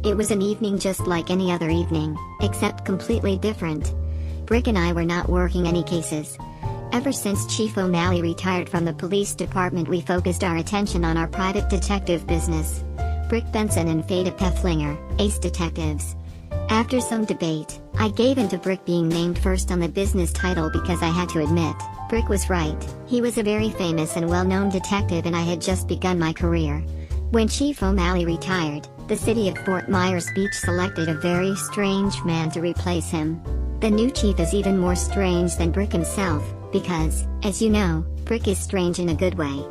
It was an evening just like any other evening, except completely different. Brick and I were not working any cases. Ever since Chief O'Malley retired from the police department, we focused our attention on our private detective business. Brick Benson and FADA Pefflinger, ace detectives. After some debate, I gave in to Brick being named first on the business title because I had to admit, Brick was right. He was a very famous and well-known detective and I had just begun my career. When Chief O'Malley retired, the city of Fort Myers Beach selected a very strange man to replace him. The new chief is even more strange than Brick himself, because, as you know, Brick is strange in a good way.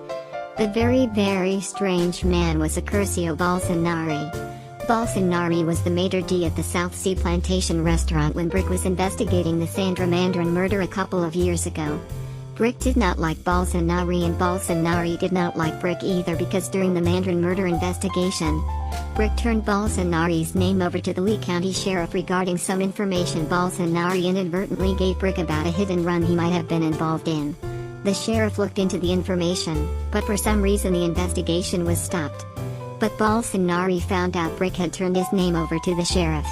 The very strange man was Accusio Bolsonaro. Bolsonaro was the maitre d' at the South Sea Plantation restaurant when Brick was investigating the Sandra Mandarin murder a couple of years ago. Brick did not like Bolsonaro and Bolsonaro did not like Brick either because during the Mandarin murder investigation, Brick turned Bolsonaro's name over to the Lee County Sheriff regarding some information Bolsonaro inadvertently gave Brick about a hit and run he might have been involved in. The sheriff looked into the information, but for some reason the investigation was stopped. But Bolsonaro found out Brick had turned his name over to the sheriff.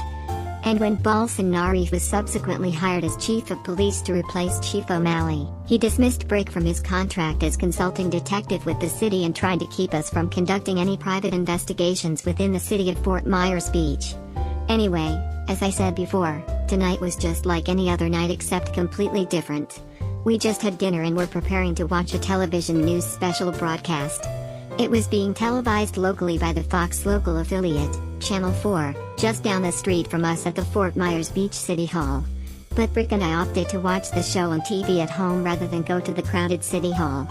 And when Bolsonaro was subsequently hired as chief of police to replace Chief O'Malley, he dismissed Brick from his contract as consulting detective with the city and tried to keep us from conducting any private investigations within the city of Fort Myers Beach. Anyway, as I said before, tonight was just like any other night except completely different. We just had dinner and were preparing to watch a television news special broadcast. It was being televised locally by the Fox local affiliate, Channel 4, just down the street from us at the Fort Myers Beach City Hall. But Brick and I opted to watch the show on TV at home rather than go to the crowded City Hall.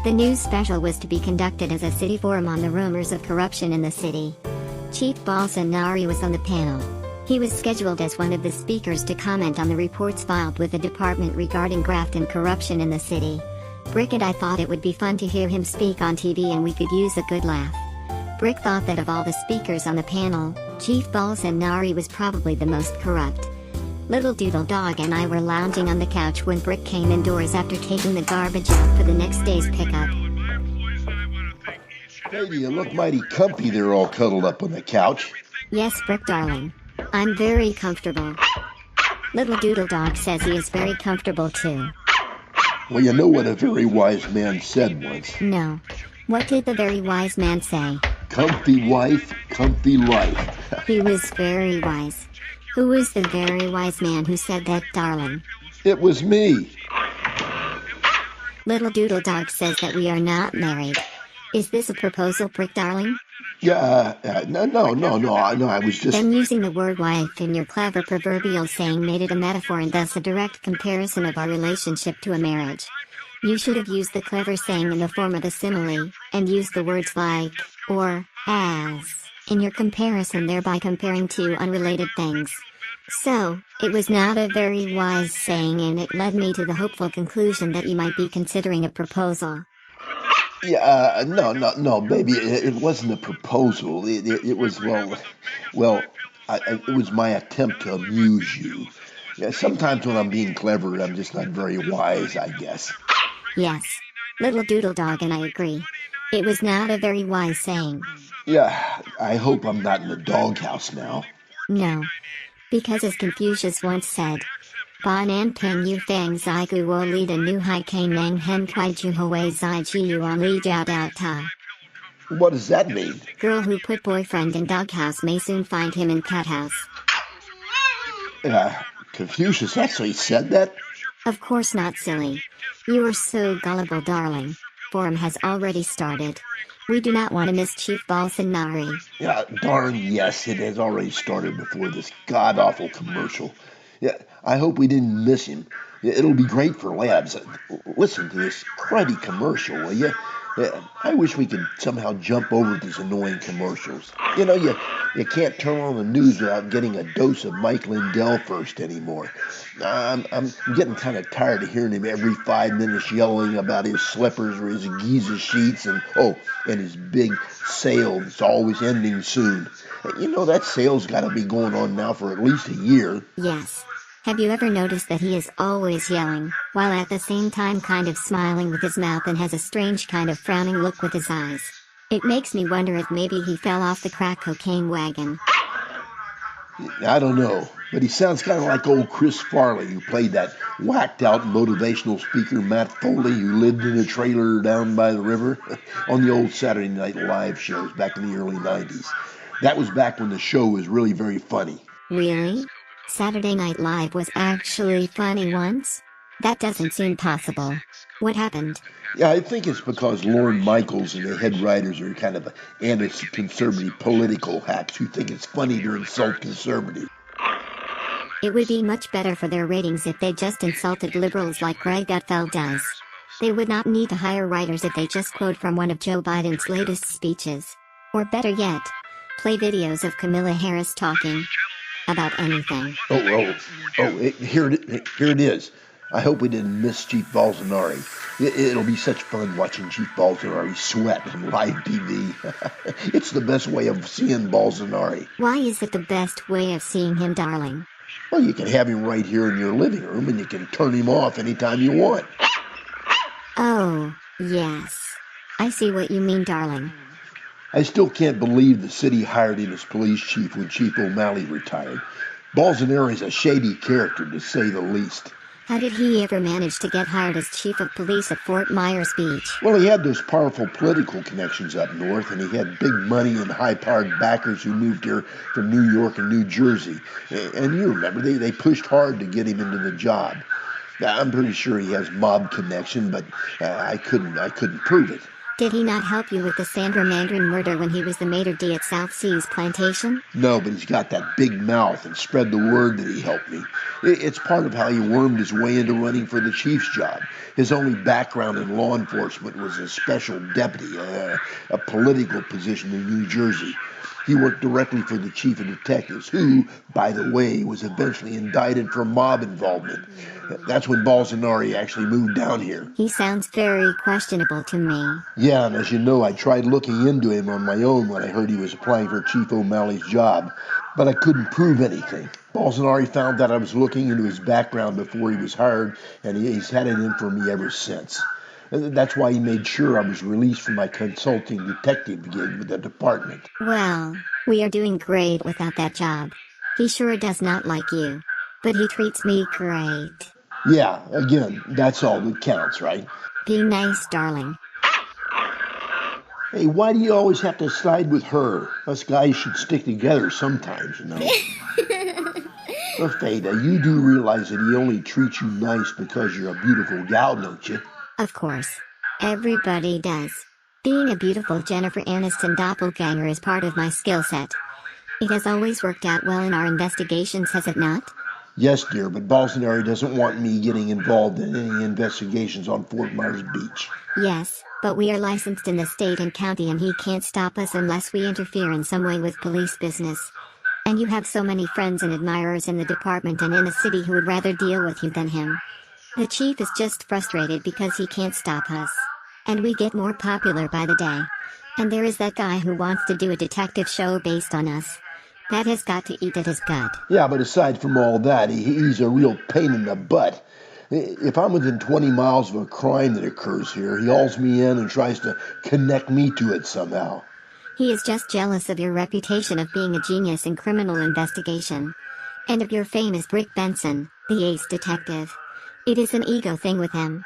The news special was to be conducted as a city forum on the rumors of corruption in the city. Chief Bolsonaro was on the panel. He was scheduled as one of the speakers to comment on the reports filed with the department regarding graft and corruption in the city. Brick and I thought it would be fun to hear him speak on TV and we could use a good laugh. Brick thought that of all the speakers on the panel, Chief Bolsonaro was probably the most corrupt. Little Doodle Dog and I were lounging on the couch when Brick came indoors after taking the garbage out for the next day's pickup. Baby, you look mighty comfy there all cuddled up on the couch. Yes, Brick darling. I'm very comfortable. Little Doodle Dog says he is very comfortable too. Well, you know what a very wise man said once. No. What did the very wise man say? Comfy wife, comfy life. He was very wise. Who was the very wise man who said that, darling? It was me. Little Doodle Dog says that we are not married. Is this a proposal, Brick darling? Yeah, no, I was just... Then using the word wife in your clever proverbial saying made it a metaphor and thus a direct comparison of our relationship to a marriage. You should have used the clever saying in the form of a simile, and used the words like, or, as, in your comparison, thereby comparing two unrelated things. So, it was not a very wise saying and it led me to the hopeful conclusion that you might be considering a proposal. Yeah, no, baby, it wasn't a proposal. It was, it was my attempt to amuse you. Yeah, sometimes when I'm being clever, I'm just not very wise, I guess. Yes, Little Doodle Dog and I agree. It was not a very wise saying. Yeah, I hope I'm not in the doghouse now. No, because as Confucius once said, Ba nan ping yu fang zai gu wo li da nu hai kai nang hen kwai ju hui zai ji yuan li jiao dao ta. What does that mean? Girl who put boyfriend in doghouse may soon find him in cat house. Confucius actually said that? Of course not, silly. You are so gullible, darling. Forum has already started. We do not want to miss Chief Bolsonaro. Yeah, darn yes, it has already started before this god-awful commercial. Yeah, I hope we didn't miss him. It'll be great for labs. Listen to this cruddy commercial, will you? I wish we could somehow jump over these annoying commercials. You know, you can't turn on the news without getting a dose of Mike Lindell first anymore. I'm getting kind of tired of hearing him every 5 minutes yelling about his slippers or his Giza sheets and his big sale that's always ending soon. You know, that sale's got to be going on now for at least a year. Yes. Have you ever noticed that he is always yelling, while at the same time kind of smiling with his mouth and has a strange kind of frowning look with his eyes? It makes me wonder if maybe he fell off the crack cocaine wagon. I don't know, but he sounds kind of like old Chris Farley, who played that whacked-out motivational speaker Matt Foley, who lived in a trailer down by the river on the old Saturday Night Live shows back in the early 90s. That was back when the show was really very funny. Really? Saturday Night Live was actually funny once? That doesn't seem possible. What happened? Yeah, I think it's because Lorne Michaels and the head writers are kind of anti-conservative political hacks who think it's funny to insult conservatives. It would be much better for their ratings if they just insulted liberals like Greg Gutfeld does. They would not need to hire writers if they just quote from one of Joe Biden's latest speeches. Or better yet, play videos of Kamala Harris talking about anything. Here it is. I hope we didn't miss Chief Bolsonaro. It'll be such fun watching Chief Bolsonaro sweat on live TV. It's the best way of seeing Bolsonaro. Why is it the best way of seeing him, darling? Well, you can have him right here in your living room, and you can turn him off anytime you want. Oh, yes. I see what you mean, darling. I still can't believe the city hired him as police chief when Chief O'Malley retired. Bolsonaro is a shady character, to say the least. How did he ever manage to get hired as chief of police at Fort Myers Beach? Well, he had those powerful political connections up north, and he had big money and high-powered backers who moved here from New York and New Jersey. And you remember, they pushed hard to get him into the job. I'm pretty sure he has mob connection, but I couldn't prove it. Did he not help you with the Sandra Mandarin murder when he was the maitre d' at South Seas Plantation? No, but he's got that big mouth and spread the word that he helped me. It's part of how he wormed his way into running for the chief's job. His only background in law enforcement was a special deputy, a political position in New Jersey. He worked directly for the chief of detectives, who, by the way, was eventually indicted for mob involvement. That's when Bolsonaro actually moved down here. He sounds very questionable to me. Yeah, and as you know, I tried looking into him on my own when I heard he was applying for Chief O'Malley's job, but I couldn't prove anything. Bolsonaro found that I was looking into his background before he was hired, and he's had it in for me ever since. That's why he made sure I was released from my consulting detective gig with the department. Well, we are doing great without that job. He sure does not like you, but he treats me great. Yeah, again, that's all that counts, right? Be nice, darling. Hey, why do you always have to side with her? Us guys should stick together sometimes, you know. Well, FADA, you do realize that he only treats you nice because you're a beautiful gal, don't you? Of course. Everybody does. Being a beautiful Jennifer Aniston doppelganger is part of my skill set. It has always worked out well in our investigations, has it not? Yes, dear, but Bolsonaro doesn't want me getting involved in any investigations on Fort Myers Beach. Yes, but we are licensed in the state and county and he can't stop us unless we interfere in some way with police business. And you have so many friends and admirers in the department and in the city who would rather deal with you than him. The chief is just frustrated because he can't stop us. And we get more popular by the day. And there is that guy who wants to do a detective show based on us. That has got to eat at his gut. Yeah, but aside from all that, he's a real pain in the butt. If I'm within 20 miles of a crime that occurs here, he hauls me in and tries to connect me to it somehow. He is just jealous of your reputation of being a genius in criminal investigation. And of your fame as Brick Benson, the ace detective. It is an ego thing with him.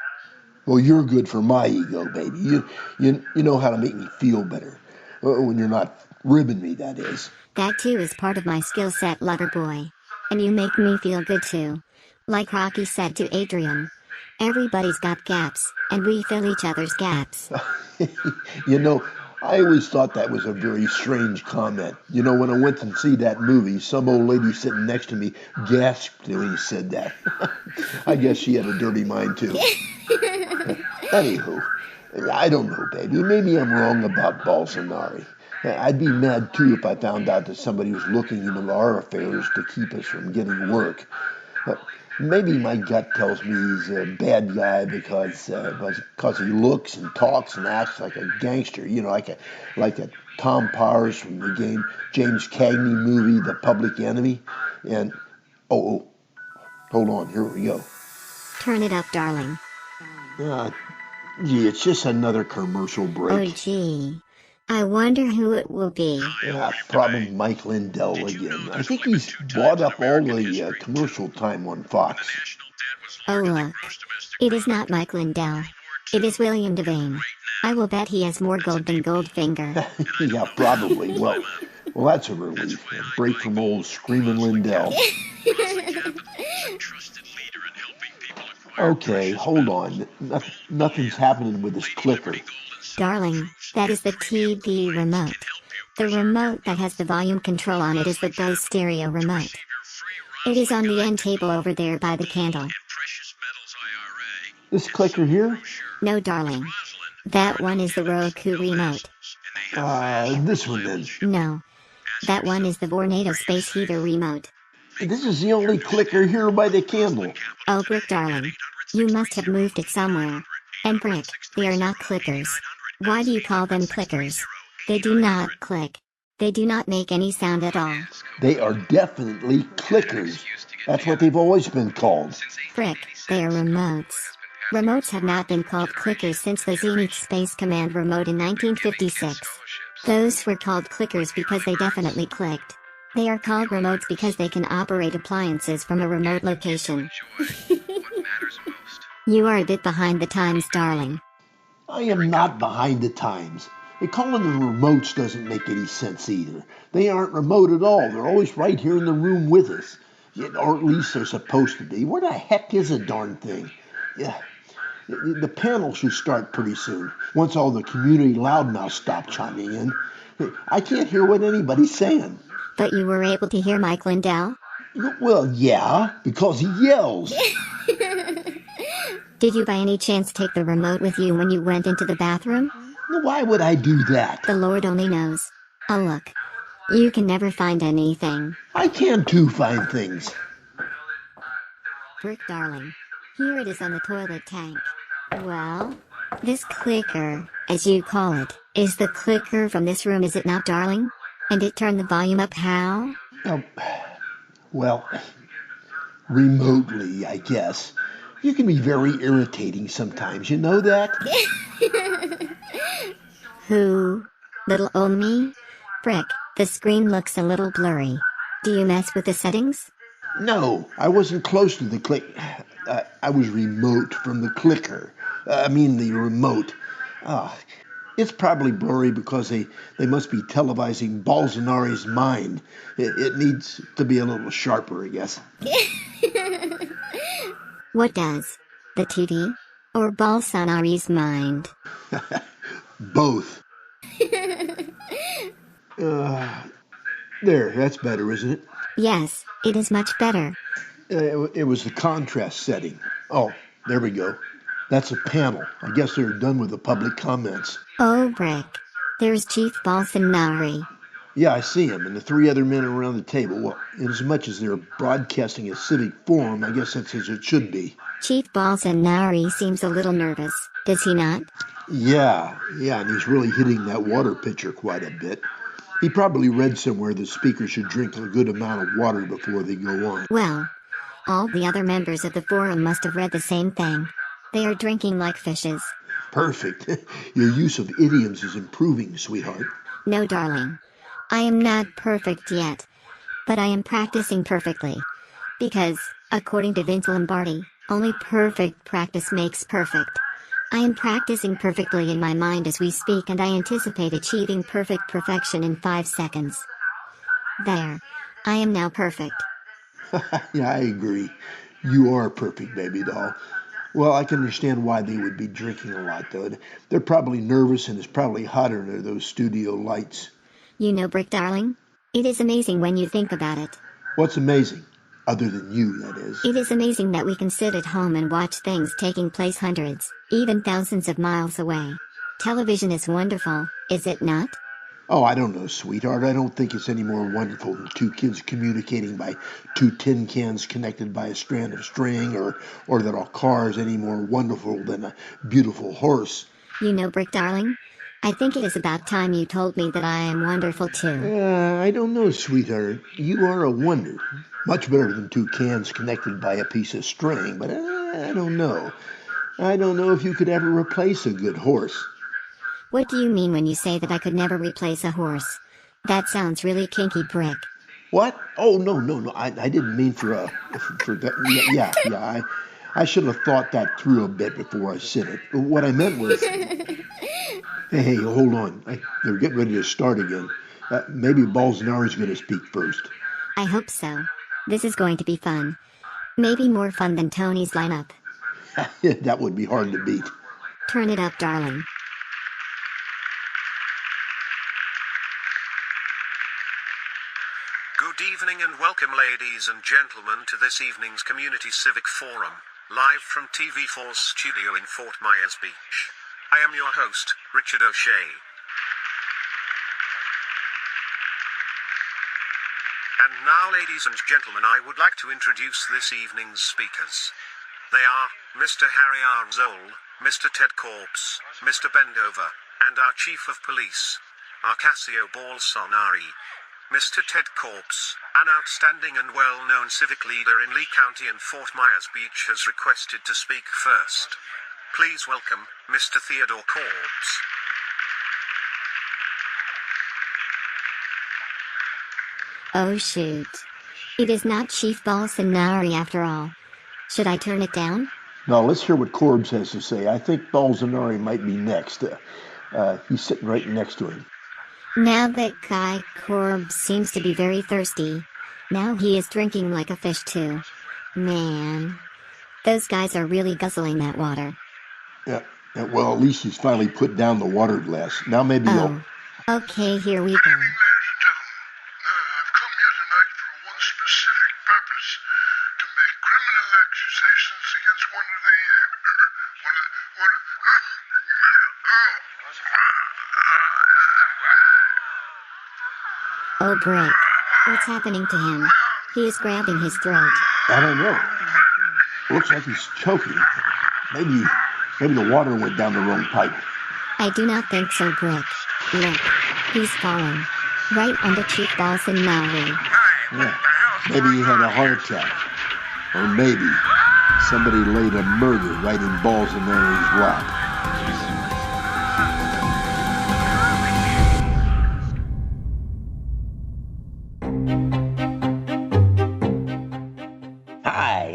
Well, you're good for my ego, baby. You know how to make me feel better. When you're not ribbing me, that is. That too is part of my skill set, lover boy. And you make me feel good too. Like Rocky said to Adrian. Everybody's got gaps, and we fill each other's gaps. You know, I always thought that was a very strange comment. You know, when I went to see that movie, some old lady sitting next to me gasped when he said that. I guess she had a dirty mind too. Anywho, I don't know, baby. Maybe I'm wrong about Bolsonaro. I'd be mad too if I found out that somebody was looking into our affairs to keep us from getting work. Maybe my gut tells me he's a bad guy because he looks and talks and acts like a gangster, you know, like a Tom Powers from the James Cagney movie, The Public Enemy. And hold on, here we go. Turn it up, darling. Gee, it's just another commercial break. Oh, gee. I wonder who it will be. Yeah, probably Mike Lindell again. I think he's bought up all the commercial time on Fox. Oh look. It is not Mike Lindell. It is William Devane. I will bet he has more gold than Goldfinger. Yeah, probably. Well, that's a relief. A break from old Screaming Lindell. Okay, hold on. Nothing's happening with this clicker. Darling, that is the TV remote. The remote that has the volume control on it is the Bose stereo remote. It is on the end table over there by the candle. This clicker here? No, darling. That one is the Roku remote. This one then. No. That one is the Vornado space heater remote. This is the only clicker here by the candle. Oh, Brick, darling. You must have moved it somewhere. And Brick, they are not clickers. Why do you call them clickers? They do not click. They do not make any sound at all. They are definitely clickers. That's what they've always been called. Brick, they are remotes. Remotes have not been called clickers since the Zenith Space Command remote in 1956. Those were called clickers because they definitely clicked. They are called remotes because they can operate appliances from a remote location. You are a bit behind the times, darling. I am not behind the times. Calling them remotes doesn't make any sense either. They aren't remote at all. They're always right here in the room with us. Or at least they're supposed to be. Where the heck is the darn thing? Yeah. The panel should start pretty soon, once all the community loudmouths stop chiming in. I can't hear what anybody's saying. But you were able to hear Mike Lindell? Well, yeah, because he yells. Did you by any chance take the remote with you when you went into the bathroom? Why would I do that? The Lord only knows. Oh look. You can never find anything. I can too find things. Brick, darling. Here it is on the toilet tank. Well, this clicker, as you call it, is the clicker from this room, is it not, darling? And it turned the volume up how? Well, remotely, I guess. You can be very irritating sometimes, you know that? Who? Little old me? Brick, the screen looks a little blurry. Do you mess with the settings? No, I wasn't close to the click. I was remote from the clicker. The remote. It's probably blurry because they must be televising Bolsonaro's mind. It needs to be a little sharper, I guess. What does? The TV? Or Bolsonaro's mind? Both. There, that's better, isn't it? Yes, it is much better. It was the contrast setting. Oh, there we go. That's a panel. I guess they're done with the public comments. Oh, Brick. There's Chief Bolsonaro. Yeah, I see him, and the three other men around the table. Well, as much as they're broadcasting a civic forum, I guess that's as it should be. Chief Bolsonaro seems a little nervous, does he not? Yeah, and he's really hitting that water pitcher quite a bit. He probably read somewhere the speaker should drink a good amount of water before they go on. Well, all the other members of the forum must have read the same thing. They are drinking like fishes. Perfect. Your use of idioms is improving, sweetheart. No, darling. I am not perfect yet. But I am practicing perfectly. Because, according to Vince Lombardi, only perfect practice makes perfect. I am practicing perfectly in my mind as we speak, and I anticipate achieving perfect perfection in 5 seconds. There. I am now perfect. Yeah, I agree. You are perfect, baby doll. Well, I can understand why they would be drinking a lot, though. They're probably nervous, and it's probably hot under those studio lights. You know, Brick, darling, it is amazing when you think about it. What's amazing? Other than you, that is. It is amazing that we can sit at home and watch things taking place hundreds, even thousands of miles away. Television is wonderful, is it not? Oh, I don't know, sweetheart. I don't think it's any more wonderful than two kids communicating by two tin cans connected by a strand of string, or that our car is any more wonderful than a beautiful horse. You know, Brick, darling, I think it is about time you told me that I am wonderful too. I don't know, sweetheart. You are a wonder. Much better than two cans connected by a piece of string, but I don't know. I don't know if you could ever replace a good horse. What do you mean when you say that I could never replace a horse? That sounds really kinky, Brick. What? Oh, no. I didn't mean for that. Yeah. I should have thought that through a bit before I said it. What I meant was, hey, hold on. They're getting ready to start again. Maybe Bolsonaro's going to speak first. I hope so. This is going to be fun. Maybe more fun than Tony's lineup. That would be hard to beat. Turn it up, darling. Good evening and welcome, ladies and gentlemen, to this evening's Community Civic Forum, live from TV4's studio in Fort Myers Beach. I am your host, Richard O'Shea. And now, ladies and gentlemen, I would like to introduce this evening's speakers. They are Mr. Harry Arzol, Mr. Ted Corpse, Mr. Bendover, and our Chief of Police, Arcassio Bolsonaro. Mr. Ted Corpse, an outstanding and well-known civic leader in Lee County and Fort Myers Beach, has requested to speak first. Please welcome Mr. Theodore Corpse. Oh shoot. It is not Chief Bolsonaro after all. Should I turn it down? Now, let's hear what Corbs has to say. I think Bolsonaro might be next. He's sitting right next to him. Now that guy Corbs seems to be very thirsty. Now he is drinking like a fish too. Man. Those guys are really guzzling that water. Yeah, well, at least he's finally put down the water glass. Now maybe Oh, okay, here we go. Ladies and gentlemen, I've come here tonight for one specific purpose, to make criminal accusations against one of the Oh, Brick. What's happening to him? He is grabbing his throat. I don't know. Looks like he's choking. Maybe the water went down the wrong pipe. I do not think so, Brick. Look, he's falling. Right under Chief Bolsonaro. Yeah, maybe he had a heart attack. Or maybe somebody laid a murder right in Bolsonaro's lap.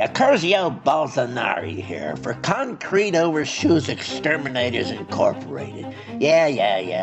Accusio Bolsonaro here for Concrete Overshoes Exterminators Incorporated. Yeah,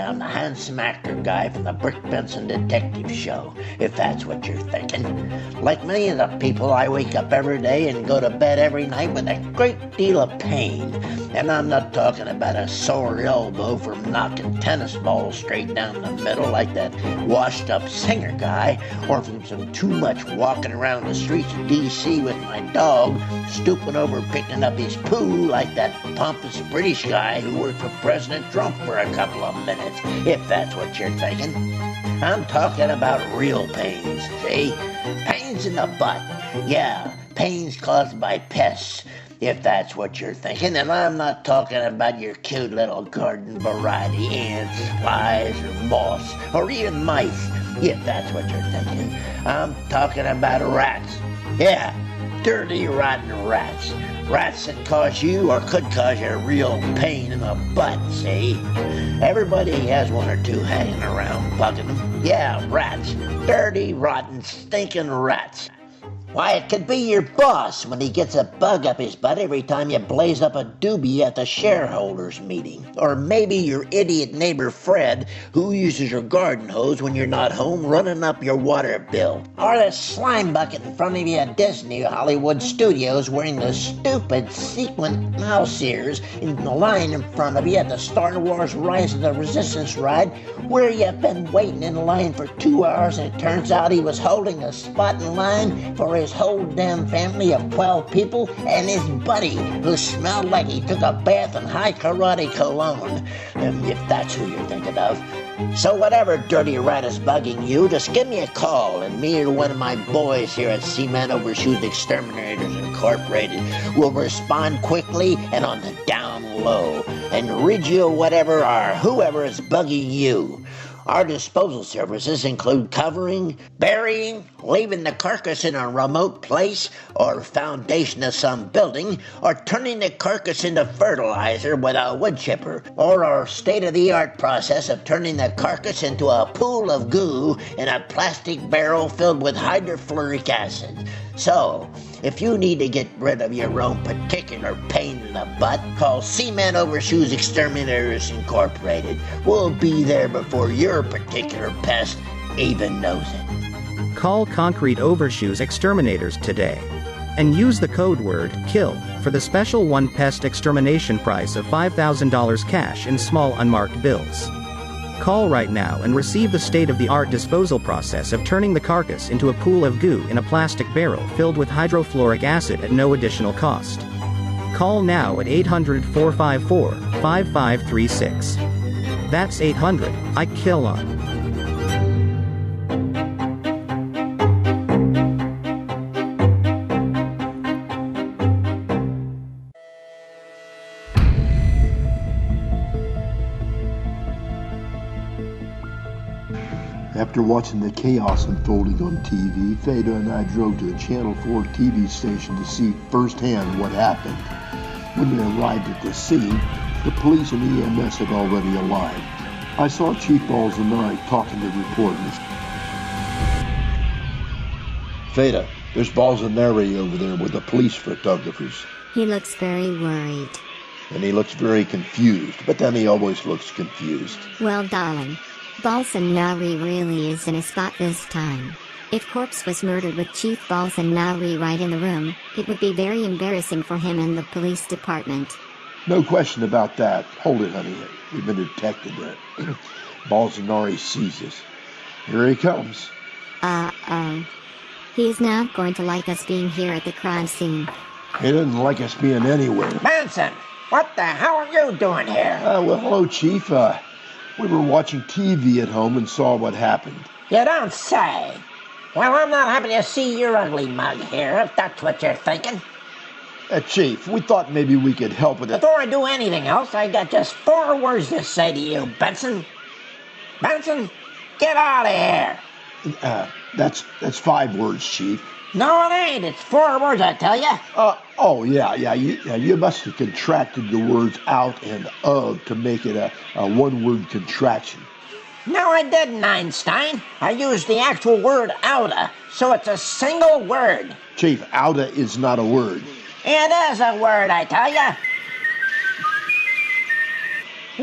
I'm the handsome actor guy from the Brick Benson Detective Show, if that's what you're thinking. Like many of the people, I wake up every day and go to bed every night with a great deal of pain. And I'm not talking about a sore elbow from knocking tennis balls straight down the middle like that washed-up singer guy, or from some too much walking around the streets of D.C. with my dog, stooping over picking up his poo like that pompous British guy who worked for President Trump for a couple of minutes, if that's what you're thinking. I'm talking about real pains, see? Pains in the butt. Yeah, pains caused by pests, if that's what you're thinking. And I'm not talking about your cute little garden variety ants, flies, or moths, or even mice, if that's what you're thinking. I'm talking about rats. Yeah, dirty, rotten rats. Rats that cause you or could cause you real pain in the butt, see? Everybody has one or two hanging around bugging them. Yeah, rats. Dirty, rotten, stinking rats. Why, it could be your boss when he gets a bug up his butt every time you blaze up a doobie at the shareholders meeting. Or maybe your idiot neighbor Fred, who uses your garden hose when you're not home, running up your water bill. Or the slime bucket in front of you at Disney Hollywood Studios wearing the stupid sequin mouse ears in the line in front of you at the Star Wars Rise of the Resistance ride, where you've been waiting in line for 2 hours and it turns out he was holding a spot in line for his whole damn family of 12 people and his buddy who smelled like he took a bath in high karate cologne, if that's who you're thinking of. So whatever dirty rat is bugging you, just give me a call and me or one of my boys here at Seaman Overshoes Exterminators Incorporated will respond quickly and on the down low and rid you of whatever or whoever is bugging you. Our disposal services include covering, burying, leaving the carcass in a remote place or foundation of some building, or turning the carcass into fertilizer with a wood chipper, or our state-of-the-art process of turning the carcass into a pool of goo in a plastic barrel filled with hydrofluoric acid. So, if you need to get rid of your own particular pain in the butt, call Cement Overshoes Exterminators Incorporated. We'll be there before your particular pest even knows it. Call Concrete Overshoes Exterminators today and use the code word KILL for the special one pest extermination price of $5,000 cash in small unmarked bills. Call right now and receive the state-of-the-art disposal process of turning the carcass into a pool of goo in a plastic barrel filled with hydrofluoric acid at no additional cost. Call now at 800-454-5536. That's 800-I-KILL-ON. After watching the chaos unfolding on TV, FADA and I drove to a Channel 4 TV station to see firsthand what happened. When we arrived at the scene, the police and EMS had already arrived. I saw Chief Balzanari talking to reporters. FADA, there's Balzanari over there with the police photographers. He looks very worried. And he looks very confused, but then he always looks confused. Well, darling, Balzanari really is in a spot this time. If Corpse was murdered with Chief Balzanari right in the room, it would be very embarrassing for him and the police department. No question about that. Hold it, honey. We've been detected. Balzanari sees us. Here he comes. Uh-oh. He's not going to like us being here at the crime scene. He doesn't like us being anywhere. Benson, what the hell are you doing here? Well, hello, Chief. We were watching TV at home and saw what happened. You don't say. Well, I'm not happy to see your ugly mug here, if that's what you're thinking. Chief, we thought maybe we could help with it. Before I do anything else, I got just 4 words to say to you, Benson. Benson, get out of here. That's 5 words, Chief. No, it ain't. It's 4 words, I tell you. You must have contracted the words out and of to make it a one-word contraction. No, I didn't, Einstein. I used the actual word outa, so it's a single word. Chief, outa is not a word. It is a word, I tell you.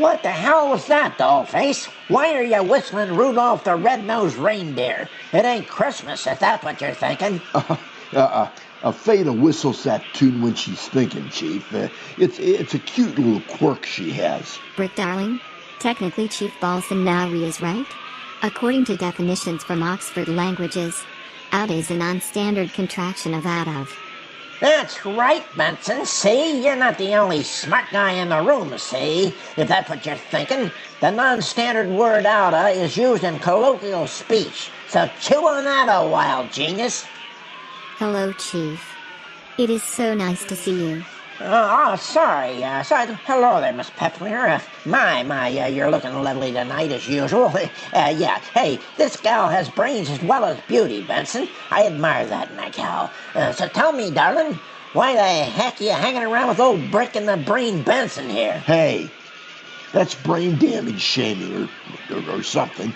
What the hell was that, Dollface? Why are you whistling Rudolph the Red-Nosed Reindeer? It ain't Christmas, if that's what you're thinking. FADA whistles that tune when she's thinking, Chief. It's a cute little quirk she has. Brick, darling, technically Chief Balzanari is right. According to definitions from Oxford Languages, out is a non-standard contraction of out of. That's right, Benson. See, you're not the only smart guy in the room, see? If that's what you're thinking. The non-standard word outa is used in colloquial speech. So chew on that a while, genius. Hello, Chief. It is so nice to see you. Sorry. Hello there, Miss Pepler. You're looking lovely tonight as usual. Hey, this gal has brains as well as beauty, Benson. I admire that in a gal. So tell me, darling, why the heck are you hanging around with old Brick and the Brain Benson here? Hey, that's brain damage shaming or something.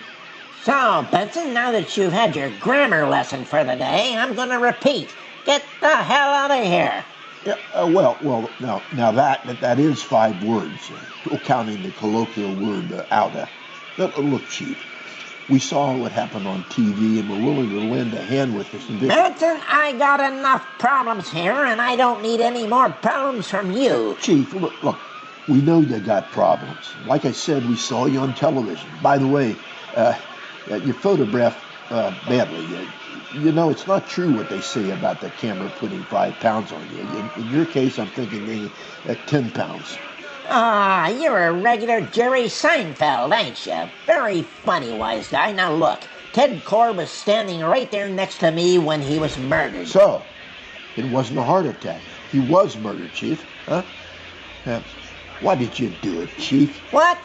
So, Benson, now that you've had your grammar lesson for the day, I'm going to repeat. Get the hell out of here. Yeah, now that is 5 words, counting the colloquial word outa. Look, Chief, we saw what happened on TV and we're willing to lend a hand with this. Benson, I got enough problems here and I don't need any more problems from you. Chief, look, we know you got problems. Like I said, we saw you on television. By the way, you photographed badly. You know, it's not true what they say about the camera putting 5 pounds on you. In your case, I'm thinking maybe at 10 pounds. You're a regular Jerry Seinfeld, ain't you? Very funny, wise guy. Now look, Ted Core was standing right there next to me when he was murdered. So, it wasn't a heart attack. He was murdered, Chief. Huh? Why did you do it, Chief? What?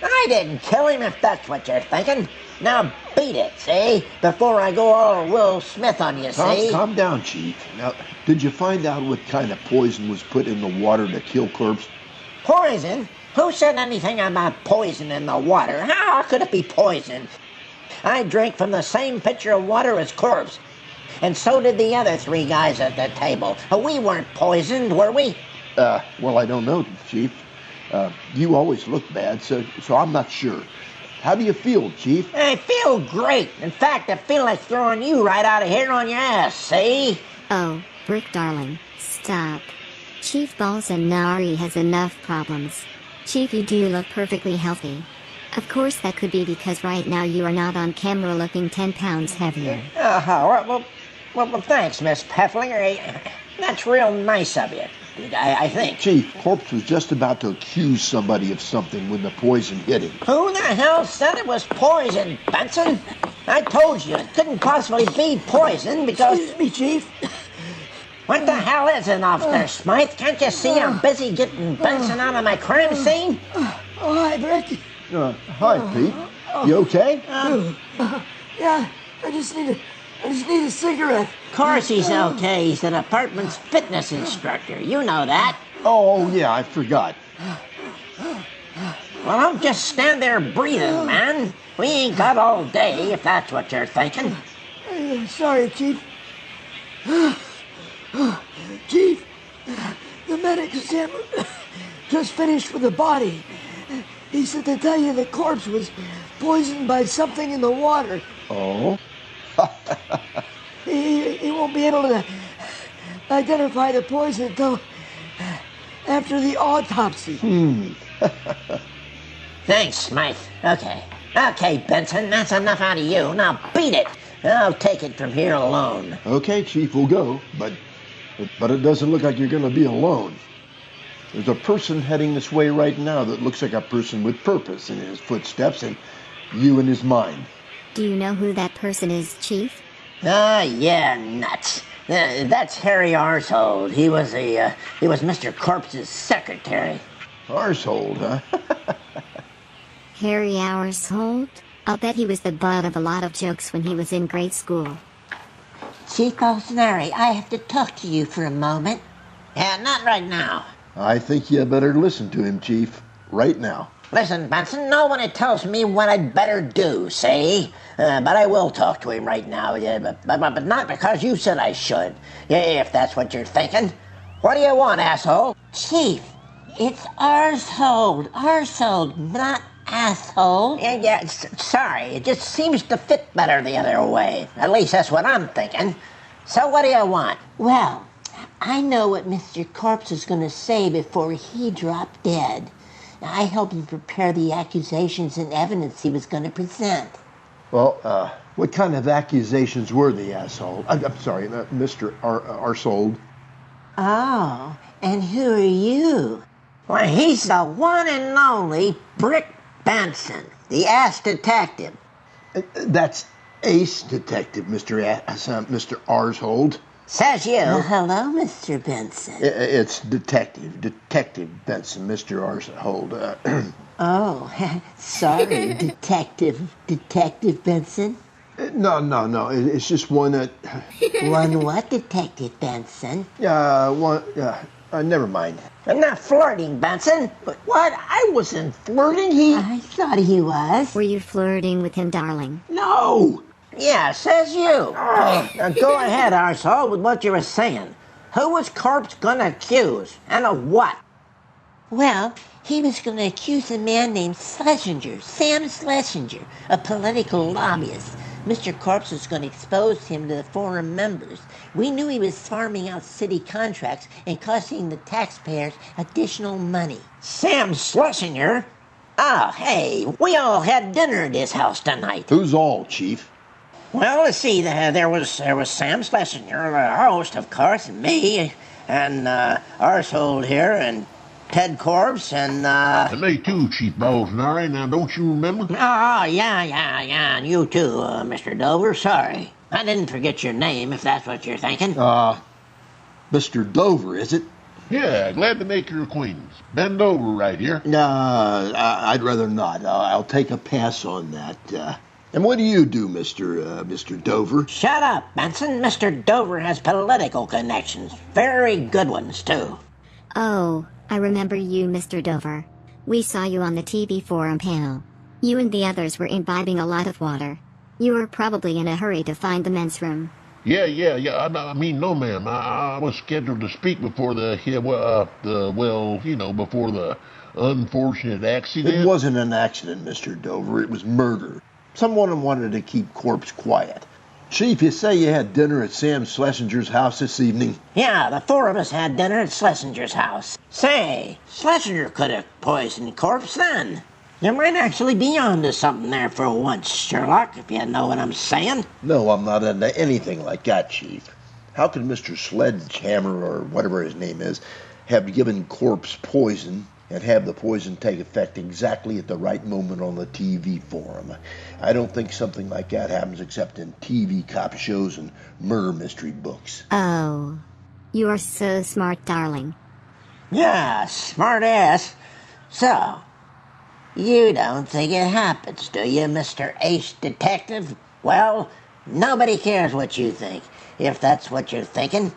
I didn't kill him, if that's what you're thinking. Now beat it, see? Before I go all Will Smith on you, see? Calm down, Chief. Now, did you find out what kind of poison was put in the water to kill corpse? Poison? Who said anything about poison in the water? How could it be poison? I drank from the same pitcher of water as corpse. And so did the other 3 guys at the table. We weren't poisoned, were we? Well, I don't know, Chief. You always look bad, so I'm not sure. How do you feel, Chief? I feel great. In fact, I feel like throwing you right out of here on your ass, see? Oh, Brick darling, stop. Chief Bolsonaro has enough problems. Chief, you do look perfectly healthy. Of course that could be because right now you are not on camera looking 10 pounds heavier. Well, thanks, Miss Pefflinger. That's real nice of you, I think. Chief, Corpse was just about to accuse somebody of something when the poison hit him. Who the hell said it was poison, Benson? I told you it couldn't possibly be poison because... Excuse me, Chief. What the hell is it off there, Smythe? Can't you see I'm busy getting Benson out of my crime scene? Oh, hi, Brick. Hi, Pete. You okay? Yeah, I just need a cigarette. Of course he's okay. He's the department's fitness instructor. You know that. Oh, yeah, I forgot. Well, don't just stand there breathing, man. We ain't got all day, if that's what you're thinking. Sorry, Chief. Chief, the medic examiner just finished with the body. He said to tell you the corpse was poisoned by something in the water. Oh? He won't be able to identify the poison until after the autopsy. Thanks, Smythe. Okay, Benson, that's enough out of you. Now beat it. I'll take it from here alone. Okay, Chief, we'll go, but it doesn't look like you're going to be alone. There's a person heading this way right now that looks like a person with purpose in his footsteps and you in his mind. Do you know who that person is, Chief? Yeah, nuts. That's Harry Arshold. He was Mr. Corpse's secretary. Arshold, huh? Harry Arshold? I'll bet he was the butt of a lot of jokes when he was in grade school. Chief Bolsonaro, I have to talk to you for a moment. Not right now. I think you better listen to him, Chief, right now. Listen, Benson, no one tells me what I'd better do, see? But I will talk to him right now, but not because you said I should, if that's what you're thinking. What do you want, asshole? Chief, it's Arshold, not asshole. Yeah, sorry, it just seems to fit better the other way. At least that's what I'm thinking. So what do you want? Well, I know what Mr. Corpse is going to say before he dropped dead. I helped him prepare the accusations and evidence he was going to present. Well, what kind of accusations were the asshole? I'm sorry, Mr. Arshold. Oh, and who are you? Well, he's the one and only Brick Benson, the ass detective. That's Ace Detective, Mr. Arshold. Says you. Well, hello, Mr. Benson. It's Detective Benson, Mr. Arshold. Oh, sorry, Detective Benson. No. It's just one that. One what, Detective Benson? Never mind. I'm not flirting, Benson. But what? I wasn't flirting. I thought he was. Were you flirting with him, darling? No. Yeah, says you. Now go ahead, arsehole, with what you were saying. Who was Corpse gonna accuse? And of what? Well, he was gonna accuse a man named Schlesinger, Sam Schlesinger, a political lobbyist. Mr. Corpse was gonna expose him to the forum members. We knew he was farming out city contracts and costing the taxpayers additional money. Sam Schlesinger? Oh, hey, we all had dinner at his house tonight. Who's all, Chief? Well, let's see, there was Sam Schlesinger, the host, of course, and me, and Arshold here, and Ted Corpse, and And me too, Chief Bolsonaro. Now, don't you remember? Oh, yeah, and you too, Mr. Dover, sorry. I didn't forget your name, if that's what you're thinking. Mr. Dover, is it? Yeah, glad to make your acquaintance. Bend over right here. I'd rather not. I'll take a pass on that. And what do you do, Mr. Dover? Shut up, Benson. Mr. Dover has political connections. Very good ones, too. Oh, I remember you, Mr. Dover. We saw you on the TV forum panel. You and the others were imbibing a lot of water. You were probably in a hurry to find the men's room. Yeah. I mean, no, ma'am. I was scheduled to speak before before the unfortunate accident. It wasn't an accident, Mr. Dover. It was murder. Someone wanted to keep corpse quiet. Chief, you say you had dinner at Sam Schlesinger's house this evening? Yeah, the four of us had dinner at Schlesinger's house. Say, Schlesinger could have poisoned corpse then. You might actually be onto something there for once, Sherlock, if you know what I'm saying. No, I'm not into anything like that, Chief. How could Mr. Sledgehammer, or whatever his name is, have given corpse poison and have the poison take effect exactly at the right moment on the TV forum? I don't think something like that happens except in TV cop shows and murder mystery books. Oh, you are so smart, darling. Yeah, smart ass. So, you don't think it happens, do you, Mr. Ace Detective? Well, nobody cares what you think. If that's what you're thinking,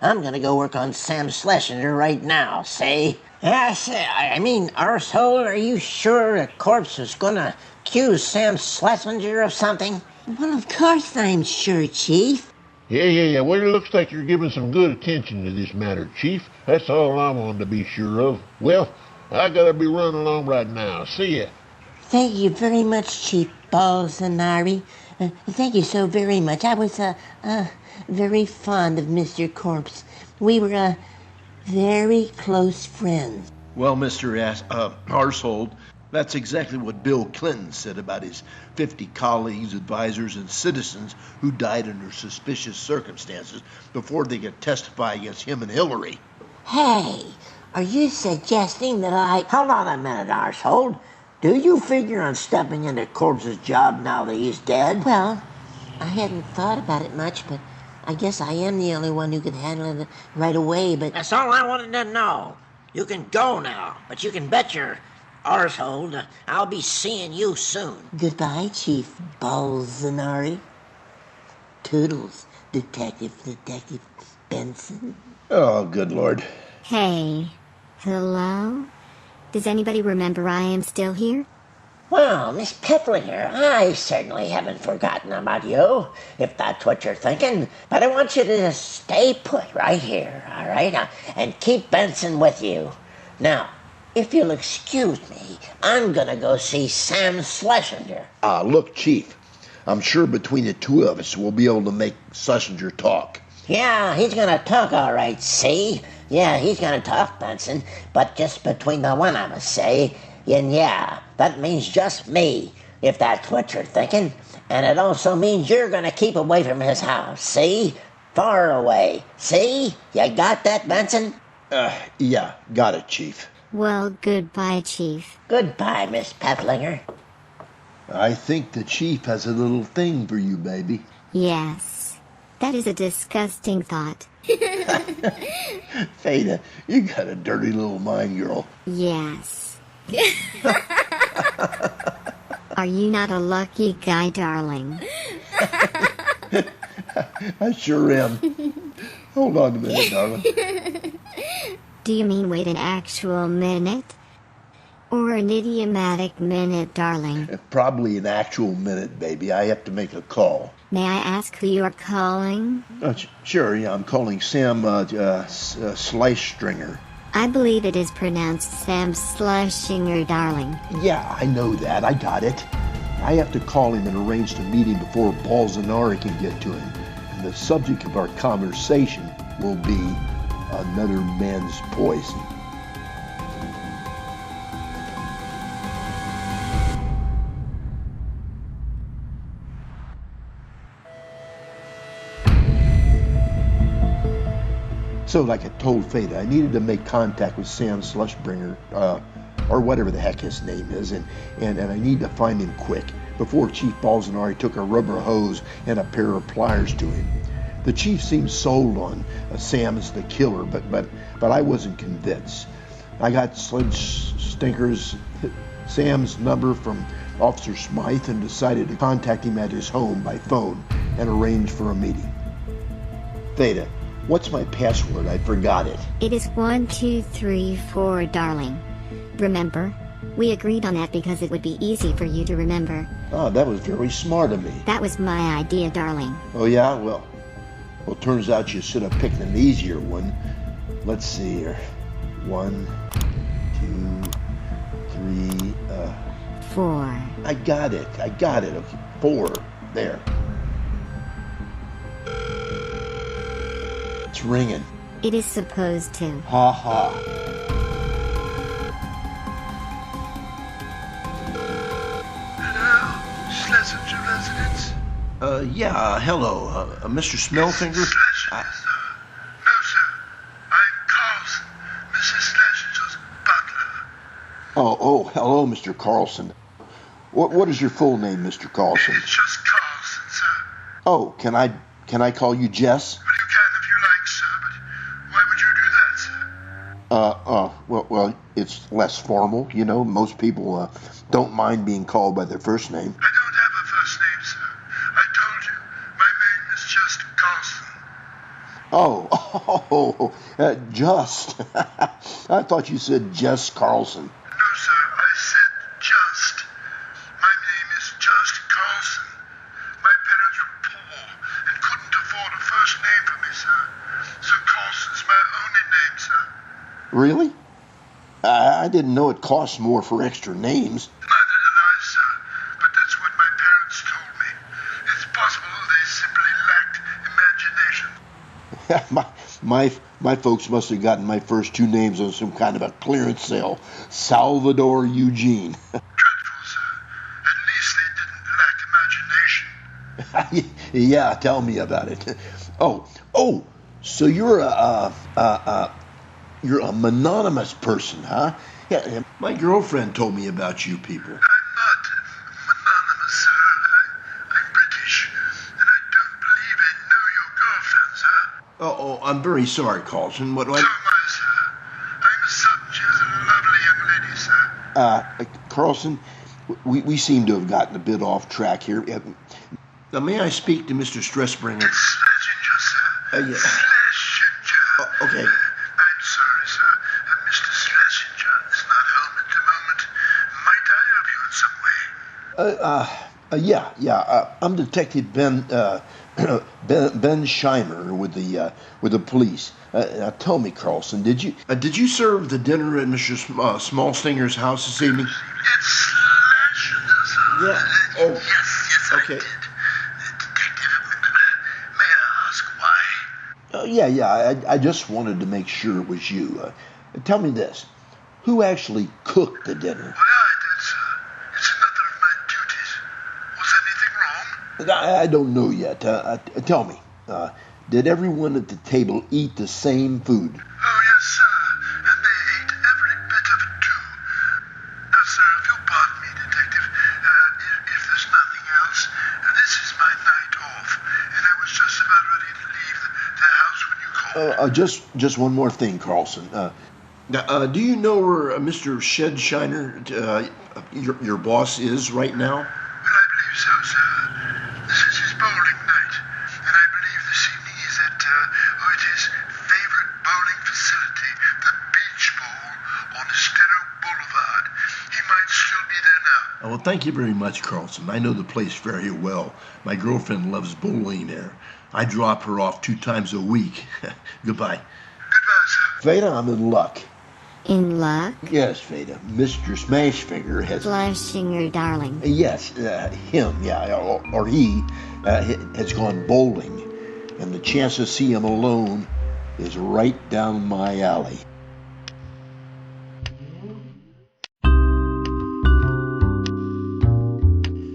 I'm gonna go work on Sam Schlesinger right now, see? Yes, I mean, arsehole, are you sure a corpse is gonna accuse Sam Schlesinger of something? Well, of course I'm sure, Chief. Yeah. Well, it looks like you're giving some good attention to this matter, Chief. That's all I wanted to be sure of. Well, I gotta be running along right now. See ya. Thank you very much, Chief Bolsonaro. Thank you so very much. I was, very fond of Mr. Corpse. We were, very close friends. Well, Mr. Arshold, that's exactly what Bill Clinton said about his 50 colleagues, advisors, and citizens who died under suspicious circumstances before they could testify against him and Hillary. Hey, are you suggesting that I... Hold on a minute, arsehole. Do you figure on stepping into Corpse's job now that he's dead? Well, I hadn't thought about it much, but I guess I am the only one who can handle it right away, but... That's all I wanted to know. You can go now, but you can bet your arsehole I'll be seeing you soon. Goodbye, Chief Bolsonaro. Toodles, Detective Benson. Oh, good Lord. Hey, hello? Does anybody remember I am still here? Well, Miss Petlinger, I certainly haven't forgotten about you, if that's what you're thinking. But I want you to just stay put right here, all right? And keep Benson with you. Now, if you'll excuse me, I'm gonna go see Sam Schlesinger. Look, Chief, I'm sure between the two of us we'll be able to make Schlesinger talk. Yeah, he's gonna talk all right, see? Yeah, he's gonna talk, Benson, but just between the one of us, say? And yeah, that means just me, if that's what you're thinking. And it also means you're gonna keep away from his house, see? Far away, see? You got that, Benson? Yeah, got it, Chief. Well, goodbye, Chief. Goodbye, Miss Petlinger. I think the Chief has a little thing for you, baby. Yes. That is a disgusting thought. FADA, you got a dirty little mind, girl. Yes. Are you not a lucky guy, darling? I sure am. Hold on a minute, darling. Do you mean wait an actual minute? Or an idiomatic minute, darling? Probably an actual minute, baby. I have to make a call. May I ask who you are calling? Sure, yeah, I'm calling Sam Schleisinger. I believe it is pronounced Sam Schlesinger, darling. Yeah, I know that. I got it. I have to call him and arrange to meet him before Bolsonaro can get to him. And the subject of our conversation will be another man's poison. So, like I told FADA, I needed to make contact with Sam Schleisinger, or whatever the heck his name is, and I need to find him quick, before Chief Bolsonaro took a rubber hose and a pair of pliers to him. The chief seemed sold on Sam as the killer, but I wasn't convinced. I got Sledge Stinker's Sam's number from Officer Smythe and decided to contact him at his home by phone and arrange for a meeting. Theta, what's my password? I forgot it. It is 1234, darling. Remember? We agreed on that because it would be easy for you to remember. Oh, that was very smart of me. That was my idea, darling. Oh, yeah? Well, turns out you should have picked an easier one. Let's see here. 1, 2, 3, 4. I got it. Okay, 4. There. It's ringing. It is supposed to. Ha ha. Hello, Schlesinger residence. Yeah, hello, Mr. Smellfinger? No, sir. I'm Carlson, Mrs. Schlesinger's butler. Oh, hello, Mr. Carlson. What is your full name, Mr. Carlson? It's just Carlson, sir. Oh, can I call you Jess? Well, you can if you like, sir, but why would you do that, sir? Well, it's less formal, you know. Most people don't mind being called by their first name. I don't have a first name, sir. I told you. My name is just Carlson. Just. I thought you said Jess Carlson. No, sir. I said just. My name is just Carlson. My parents were poor and couldn't afford a first name for me, sir. So Carlson's my only name, sir. Really? I didn't know it costs more for extra names. Neither did I, sir. But that's what my parents told me. It's possible they simply lacked imagination. My folks must have gotten my first 2 names on some kind of a clearance sale. Salvador Eugene. Dreadful, sir. At least they didn't lack imagination. Yeah, tell me about it. Oh, so you're you're a mononymous person, huh? Yeah, my girlfriend told me about you people. I'm not mononymous, sir. I'm British, and I don't believe I know your girlfriend, sir. Oh, I'm very sorry, Carlson. What do So am I, sir. I'm certain she is a lovely young lady, sir. Carlson, we seem to have gotten a bit off track here. Now, may I speak to Mr. Stressbringer? It's Schlesinger, sir. Yeah. Schlesinger. Okay. I'm sorry, sir. Mr. Schlesinger is not home at the moment. Might I help you in some way? Yeah. I'm Detective Ben Scheimer with the police. Now tell me, Carlson, did you serve the dinner at Mr. Smallstinger's house this evening? It's Schlesinger, sir. Yeah. Oh. Yes, Okay. I did. Detective, may I ask why? Yeah. I just wanted to make sure it was you. Tell me this: who actually cooked the dinner? Why, I did, sir. It's another of my duties. Was anything wrong? I don't know yet. Tell me, did everyone at the table eat the same food? Oh, yes, sir. And they ate every bit of it, too. Now, sir, if you'll pardon me, Detective, if there's nothing else, this is my night off, and I was just about ready to leave the house when you called. Just one more thing, Carlson. Do you know where Mr. Shedshiner, your boss, is right now? Well, I believe so, sir. This is his bowling night, and I believe this evening he's at, his favorite bowling facility, the Beach Bowl on Estero Boulevard. He might still be there now. Well, thank you very much, Carlson. I know the place very well. My girlfriend loves bowling there. I drop her off 2 times a week. Goodbye. Goodbye, sir. Fada, I'm in luck. In luck? Yes, Fada. Mr. Smashfinger has... Schlesinger, darling. Yes, him, yeah, or he has gone bowling, and the chance to see him alone is right down my alley.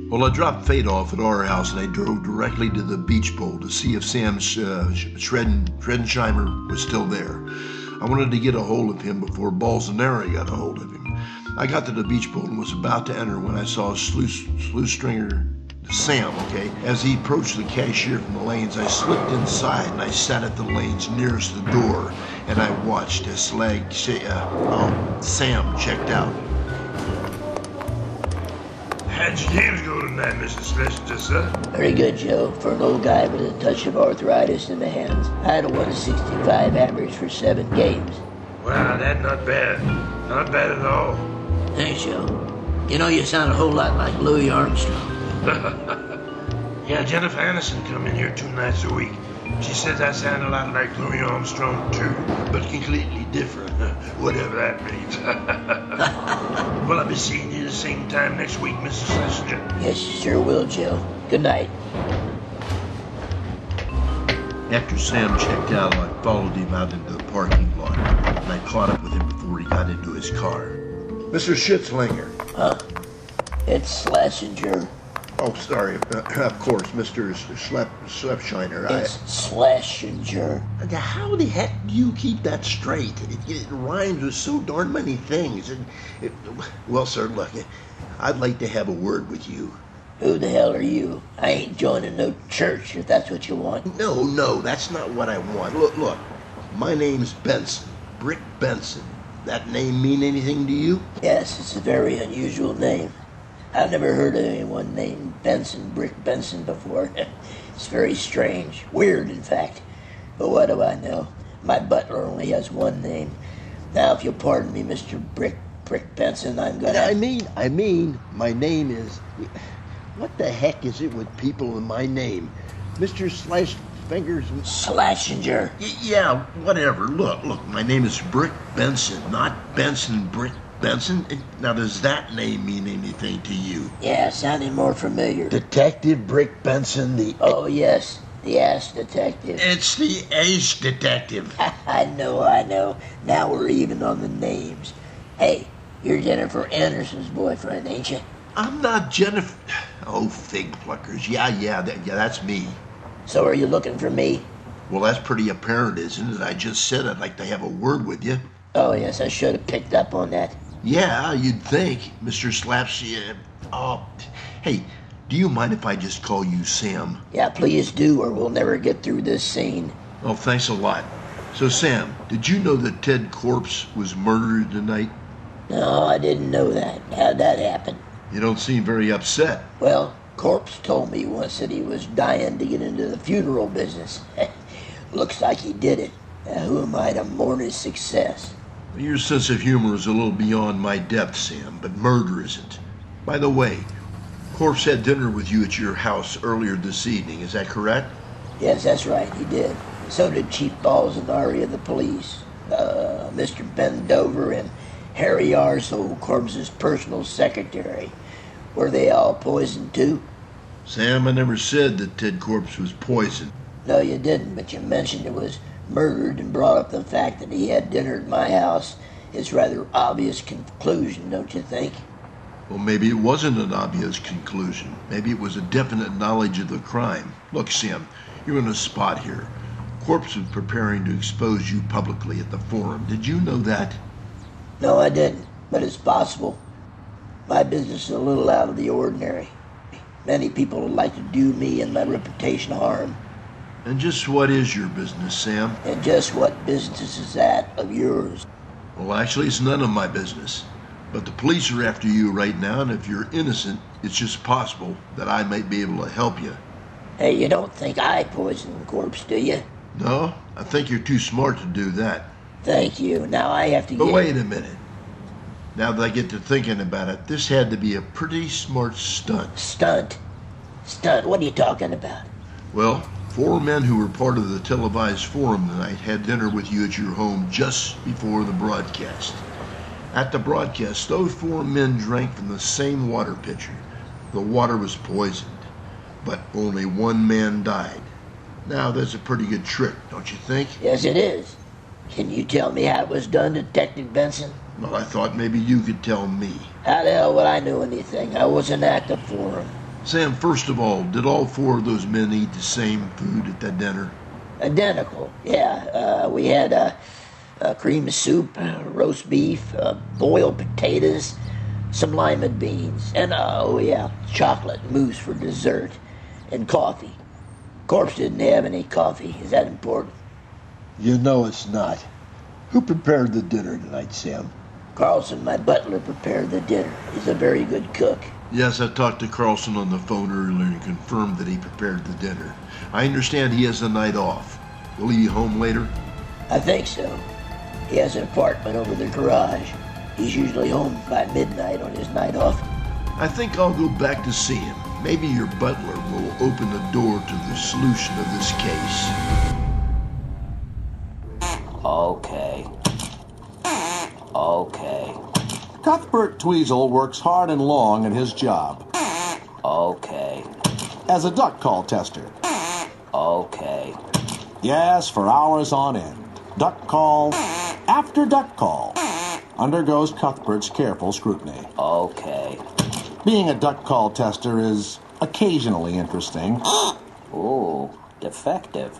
Well, I dropped Fada off at our house, and I drove directly to the Beach Bowl to see if Sam Schredensheimer was still there. I wanted to get a hold of him before Bolsonaro got a hold of him. I got to the Beach Bowl and was about to enter when I saw Schlesinger Sam, okay? As he approached the cashier from the lanes, I slipped inside and I sat at the lanes nearest the door, and I watched as Sam checked out. How'd your games go tonight, Mr. Schlesinger, sir? Very good, Joe. For an old guy with a touch of arthritis in the hands, I had a 165 average for 7 games. Wow, that's not bad. Not bad at all. Thanks, Joe. You know, you sound a whole lot like Louis Armstrong. Yeah, Jennifer Aniston come in here 2 nights a week. She says I sound a lot like Louis Armstrong, too, but completely different, whatever that means. Well, I'll be seeing you the same time next week, Mr. Schlesinger. Yes, you sure will, Joe. Good night. After Sam checked out, I followed him out into the parking lot, and I caught up with him before he got into his car. Mr. Schitzlinger. It's Schlesinger. Oh, sorry. Of course, Mr. Schlepshiner. It's Schlesinger. How the heck do you keep that straight? It rhymes with so darn many things. Well, sir, look, I'd like to have a word with you. Who the hell are you? I ain't joining no church if that's what you want. No, that's not what I want. Look, my name's Benson, Brick Benson. That name mean anything to you? Yes, it's a very unusual name. I've never heard of anyone named Benson, Brick Benson before. It's very strange. Weird, in fact. But what do I know? My butler only has one name. Now, if you'll pardon me, Mr. Brick Benson, I'm gonna... I mean, my name is... What the heck is it with people in my name? Mr. Slashfingers... Schlesinger. Yeah, whatever. Look, my name is Brick Benson, not Benson Brick Benson. Now, does that name mean anything to you? Yeah, sounding more familiar. Detective Brick Benson, the... Oh, yes, the ass detective. It's the ace detective. I know. Now we're even on the names. Hey, you're Jennifer Anderson's boyfriend, ain't you? I'm not Jennifer... Oh, fig pluckers. Yeah, that's me. So are you looking for me? Well, that's pretty apparent, isn't it? I just said I'd like to have a word with you. Oh, yes, I should have picked up on that. Yeah, you'd think, Mr. Slaps... Hey, do you mind if I just call you Sam? Yeah, please do, or we'll never get through this scene. Oh, thanks a lot. So, Sam, did you know that Ted Corpse was murdered tonight? No, I didn't know that. How'd that happen? You don't seem very upset. Well, Corpse told me once that he was dying to get into the funeral business. Looks like he did it. Who am I to mourn his success? Your sense of humor is a little beyond my depth, Sam, but murder isn't. By the way, Corpse had dinner with you at your house earlier this evening, is that correct? Yes, that's right, he did. So did Chief Balzanari of the police, Mr. Bendover, and Harry Arsehole, Corpse's personal secretary. Were they all poisoned too? Sam, I never said that Ted Corpse was poisoned. No, you didn't, but you mentioned it was murdered and brought up the fact that he had dinner at my house. It's rather obvious conclusion, don't you think? Well, maybe it wasn't an obvious conclusion. Maybe it was a definite knowledge of the crime. Look, Sam, you're in a spot here. Corpse was preparing to expose you publicly at the forum. Did you know that? No, I didn't, but it's possible. My business is a little out of the ordinary. Many people would like to do me and my reputation harm. And just what is your business, Sam? And just what business is that of yours? Well, actually, it's none of my business. But the police are after you right now, and if you're innocent, it's just possible that I might be able to help you. Hey, you don't think I poisoned Corpse, do you? No, I think you're too smart to do that. Thank you. Now I have to But wait a minute. Now that I get to thinking about it, this had to be a pretty smart stunt. Stunt? What are you talking about? Well, 4 men who were part of the televised forum tonight had dinner with you at your home just before the broadcast. At the broadcast, those 4 men drank from the same water pitcher. The water was poisoned, but only 1 man died. Now, that's a pretty good trick, don't you think? Yes, it is. Can you tell me how it was done, Detective Benson? Well, I thought maybe you could tell me. How the hell would I know anything? I wasn't at the forum. Sam, first of all, did all 4 of those men eat the same food at that dinner? Identical, yeah. We had cream soup, roast beef, boiled potatoes, some lima beans, and chocolate mousse for dessert, and coffee. Corpse didn't have any coffee. Is that important? You know it's not. Who prepared the dinner tonight, Sam? Carlson, my butler, prepared the dinner. He's a very good cook. Yes, I talked to Carlson on the phone earlier and confirmed that he prepared the dinner. I understand he has the night off. Will he be home later? I think so. He has an apartment over the garage. He's usually home by midnight on his night off. I think I'll go back to see him. Maybe your butler will open the door to the solution of this case. Okay. Cuthbert Tweezle works hard and long at his job. Okay. As a duck call tester. Okay. Yes, for hours on end. Duck call after duck call undergoes Cuthbert's careful scrutiny. Okay. Being a duck call tester is occasionally interesting. Ooh, defective.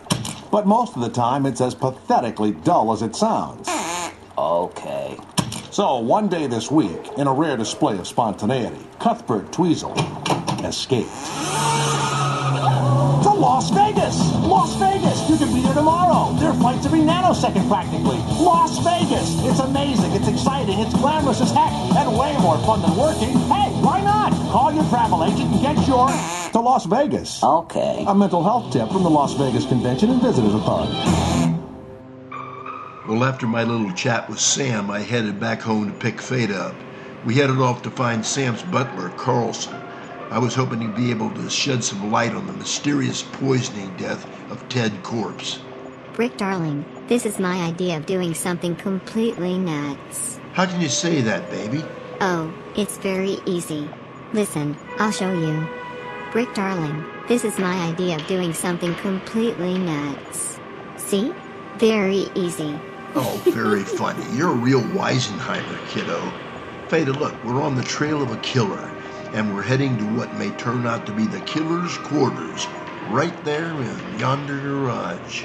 But most of the time it's as pathetically dull as it sounds. Okay. So, one day this week, in a rare display of spontaneity, Cuthbert Tweezle escaped. To Las Vegas! Las Vegas! You can be there tomorrow! There are flights every nanosecond, practically. Las Vegas! It's amazing, it's exciting, it's glamorous as heck, and way more fun than working. Hey, why not? Call your travel agent and get your... to Las Vegas. Okay. A mental health tip from the Las Vegas Convention and Visitors Authority. Well, after my little chat with Sam, I headed back home to pick FADA up. We headed off to find Sam's butler, Carlson. I was hoping he'd be able to shed some light on the mysterious poisoning death of Ted Corpse. Brick darling, this is my idea of doing something completely nuts. How can you say that, baby? Oh, it's very easy. Listen, I'll show you. Brick darling, this is my idea of doing something completely nuts. See? Very easy. Oh, very funny. You're a real Weisenheimer, kiddo. FADA, look, we're on the trail of a killer, and we're heading to what may turn out to be the killer's quarters, right there in yonder garage.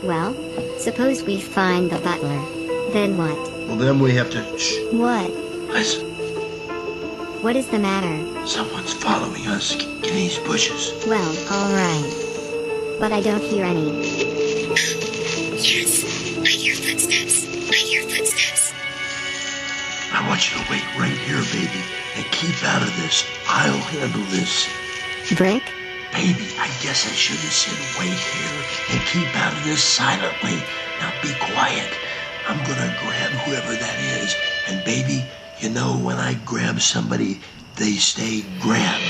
Well, suppose we find the butler. Then what? Well, then we have to... Shh. What? Listen. What is the matter? Someone's following us in these bushes. Well, alright. But I don't hear any. Yes, I hear footsteps. I want you to wait right here, baby, and keep out of this. I'll handle this. Brick? Baby, I guess I should have said wait here and keep out of this silently. Now be quiet. I'm gonna grab whoever that is. And baby, you know when I grab somebody, they stay grabbed.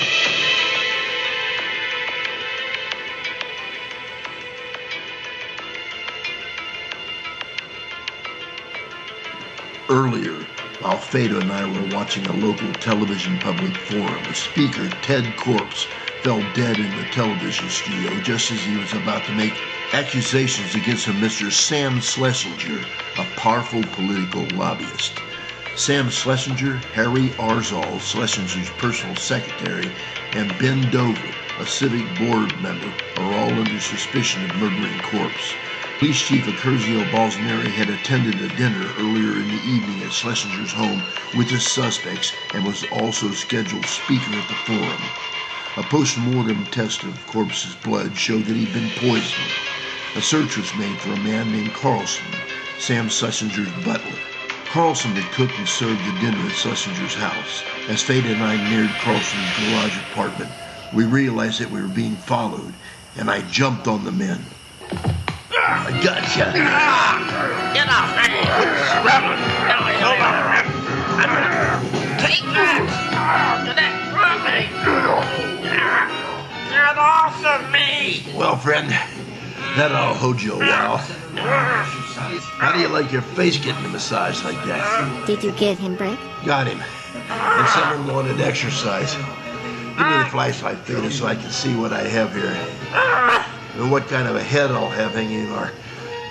Earlier, while FADA and I were watching a local television public forum, the speaker, Ted Corpse, fell dead in the television studio just as he was about to make accusations against a Mr. Sam Schlesinger, a powerful political lobbyist. Sam Schlesinger, Harry Arzal, Schlesinger's personal secretary, and Ben Dover, a civic board member, are all under suspicion of murdering Corpse. Police Chief Accusio Balzaneri had attended a dinner earlier in the evening at Schlesinger's home with the suspects and was also scheduled speaker at the forum. A post-mortem test of Corpse's blood showed that he'd been poisoned. A search was made for a man named Carlson, Sam Schlesinger's butler. Carlson had cooked and served the dinner at Schlesinger's house. As FADA and I neared Carlson's garage apartment, we realized that we were being followed, and I jumped on the men. I gotcha! Get off me! Take that! Get off of me! Well, friend, that ought to hold you a while. How do you like your face getting a massage like that? Did you get him, Brick? Got him. And someone wanted exercise. Give me the flashlight, FADA, so I can see what I have here. And what kind of a head I'll have hanging in our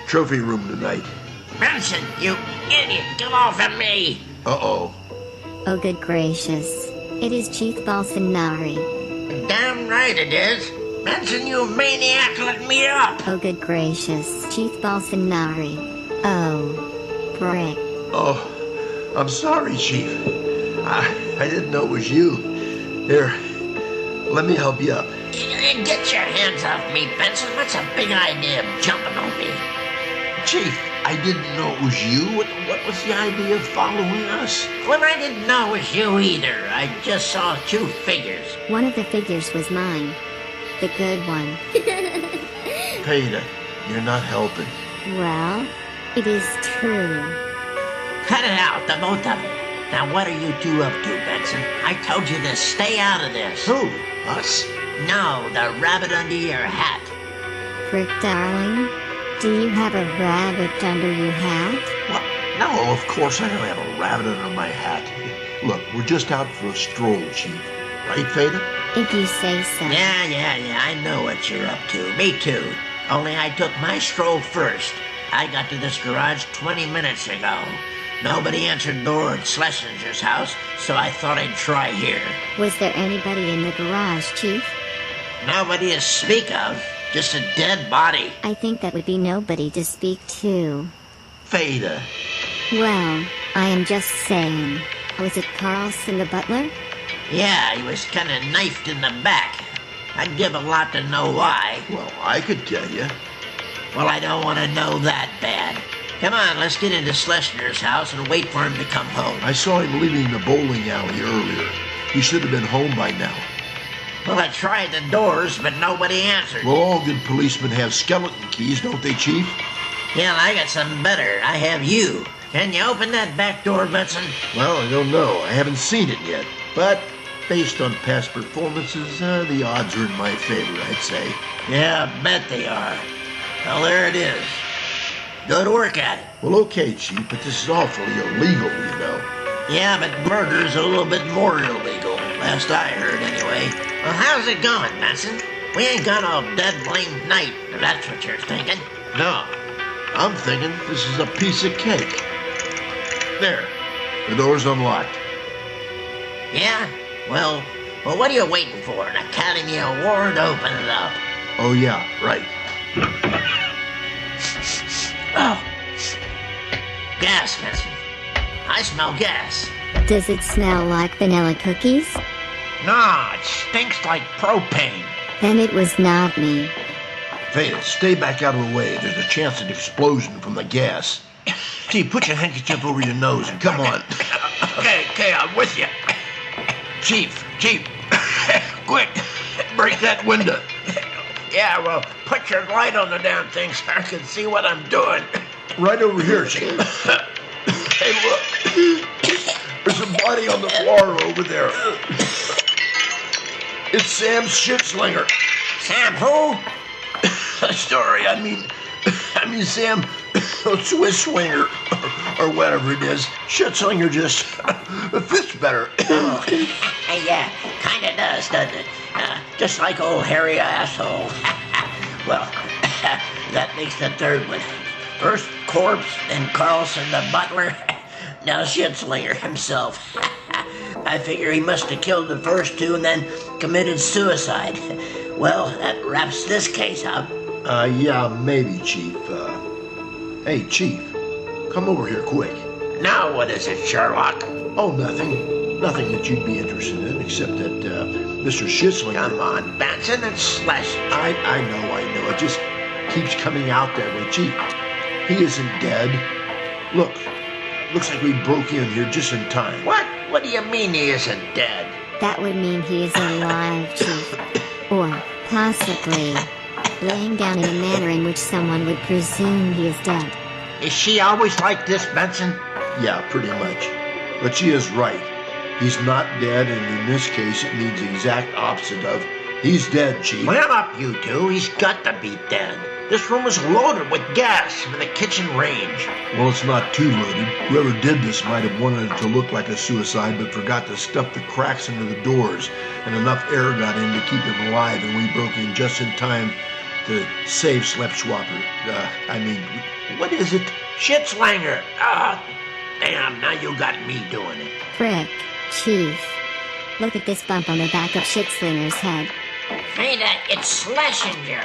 trophy room tonight. Benson, you idiot! Get off of me! Uh-oh. Oh, good gracious. It is Chief Balsanari. Damn right it is. Benson, you maniac, let me up! Oh, good gracious, Chief Bolsonaro. Oh, prick. Oh, I'm sorry, Chief. I didn't know it was you. Here, let me help you up. Get your hands off me, Benson. What's a big idea of jumping on me? Chief, I didn't know it was you. What was the idea of following us? Well, I didn't know it was you either. I just saw 2 figures. One of the figures was mine. The good one. FADA, you're not helping. Well, it is true. Cut it out, the both of you. Now, what are you 2 up to, Benson? I told you to stay out of this. Who? Us? No, the rabbit under your hat. Prick, darling, do you have a rabbit under your hat? What? No, of course I don't have a rabbit under my hat. Look, we're just out for a stroll, Chief. Right, FADA? If you say so. Yeah, I know what you're up to. Me too. Only I took my stroll first. I got to this garage 20 minutes ago. Nobody answered the door at Schlesinger's house, so I thought I'd try here. Was there anybody in the garage, Chief? Nobody to speak of. Just a dead body. I think that would be nobody to speak to. FADA. Well, I am just saying. Was it Carlson the butler? Yeah, he was kind of knifed in the back. I'd give a lot to know why. Well, I could tell you. Well, I don't want to know that bad. Come on, let's get into Schlesinger's house and wait for him to come home. I saw him leaving the bowling alley earlier. He should have been home by now. Well, I tried the doors, but nobody answered. Well, all good policemen have skeleton keys, don't they, Chief? Yeah, I got something better. I have you. Can you open that back door, Benson? Well, I don't know. I haven't seen it yet. But based on past performances, the odds are in my favor, I'd say. Yeah, I bet they are. Well, there it is. Go to work at it. Well, okay, Chief, but this is awfully illegal, you know. Yeah, but murder's a little bit more illegal, last I heard anyway. Well, how's it going, Benson? We ain't got all dead blamed night, if that's what you're thinking. No, I'm thinking this is a piece of cake. There, the door's unlocked. Yeah? Well, what are you waiting for? An Academy Award? Open it up. Oh, yeah, right. Oh. Gas, Benson. I smell gas. Does it smell like vanilla cookies? No, it stinks like propane. Then it was not me. FADA, stay back out of the way. There's a chance of an explosion from the gas. Chief, put your handkerchief over your nose and come on. Okay, I'm with you. Chief, quick, break that window. Yeah, well, put your light on the damn thing so I can see what I'm doing. Right over here, Chief. Hey, look. There's a body on the floor over there. It's Sam Schitzlinger. Sam who? Sorry, I mean Sam Swiss Swinger, or whatever it is. Schitzlinger just fits better. Yeah, kinda does, doesn't it? Just like old hairy asshole. Well, that makes the third one. First corpse, then Carlson the butler, now Schitzlinger himself. I figure he must have killed the first 2 and then committed suicide. Well, that wraps this case up. Yeah, maybe, Chief. Hey, Chief, come over here quick. Now what is it, Sherlock? Oh, nothing. Nothing that you'd be interested in, except that, Mr. Schitzlinger... Come on, Benson, it's Schlesinger. I know. It just keeps coming out that way, Chief. He isn't dead. Look, looks like we broke in here just in time. What? What do you mean he isn't dead? That would mean he is alive, Chief. Or possibly laying down in a manner in which someone would presume he is dead. Is she always like this, Benson? Yeah, pretty much. But she is right. He's not dead, and in this case, it means the exact opposite of he's dead, Chief. Well, up, you 2. He's got to be dead. This room is loaded with gas from the kitchen range. Well, it's not too loaded. Whoever did this might have wanted it to look like a suicide, but forgot to stuff the cracks into the doors, and enough air got in to keep him alive, and we broke in just in time to save Schleppschwapper. What is it? Schitzlinger. Damn, now you got me doing it. Frick, Chief. Look at this bump on the back of Schitzlinger's head. FADA, it's Schlesinger.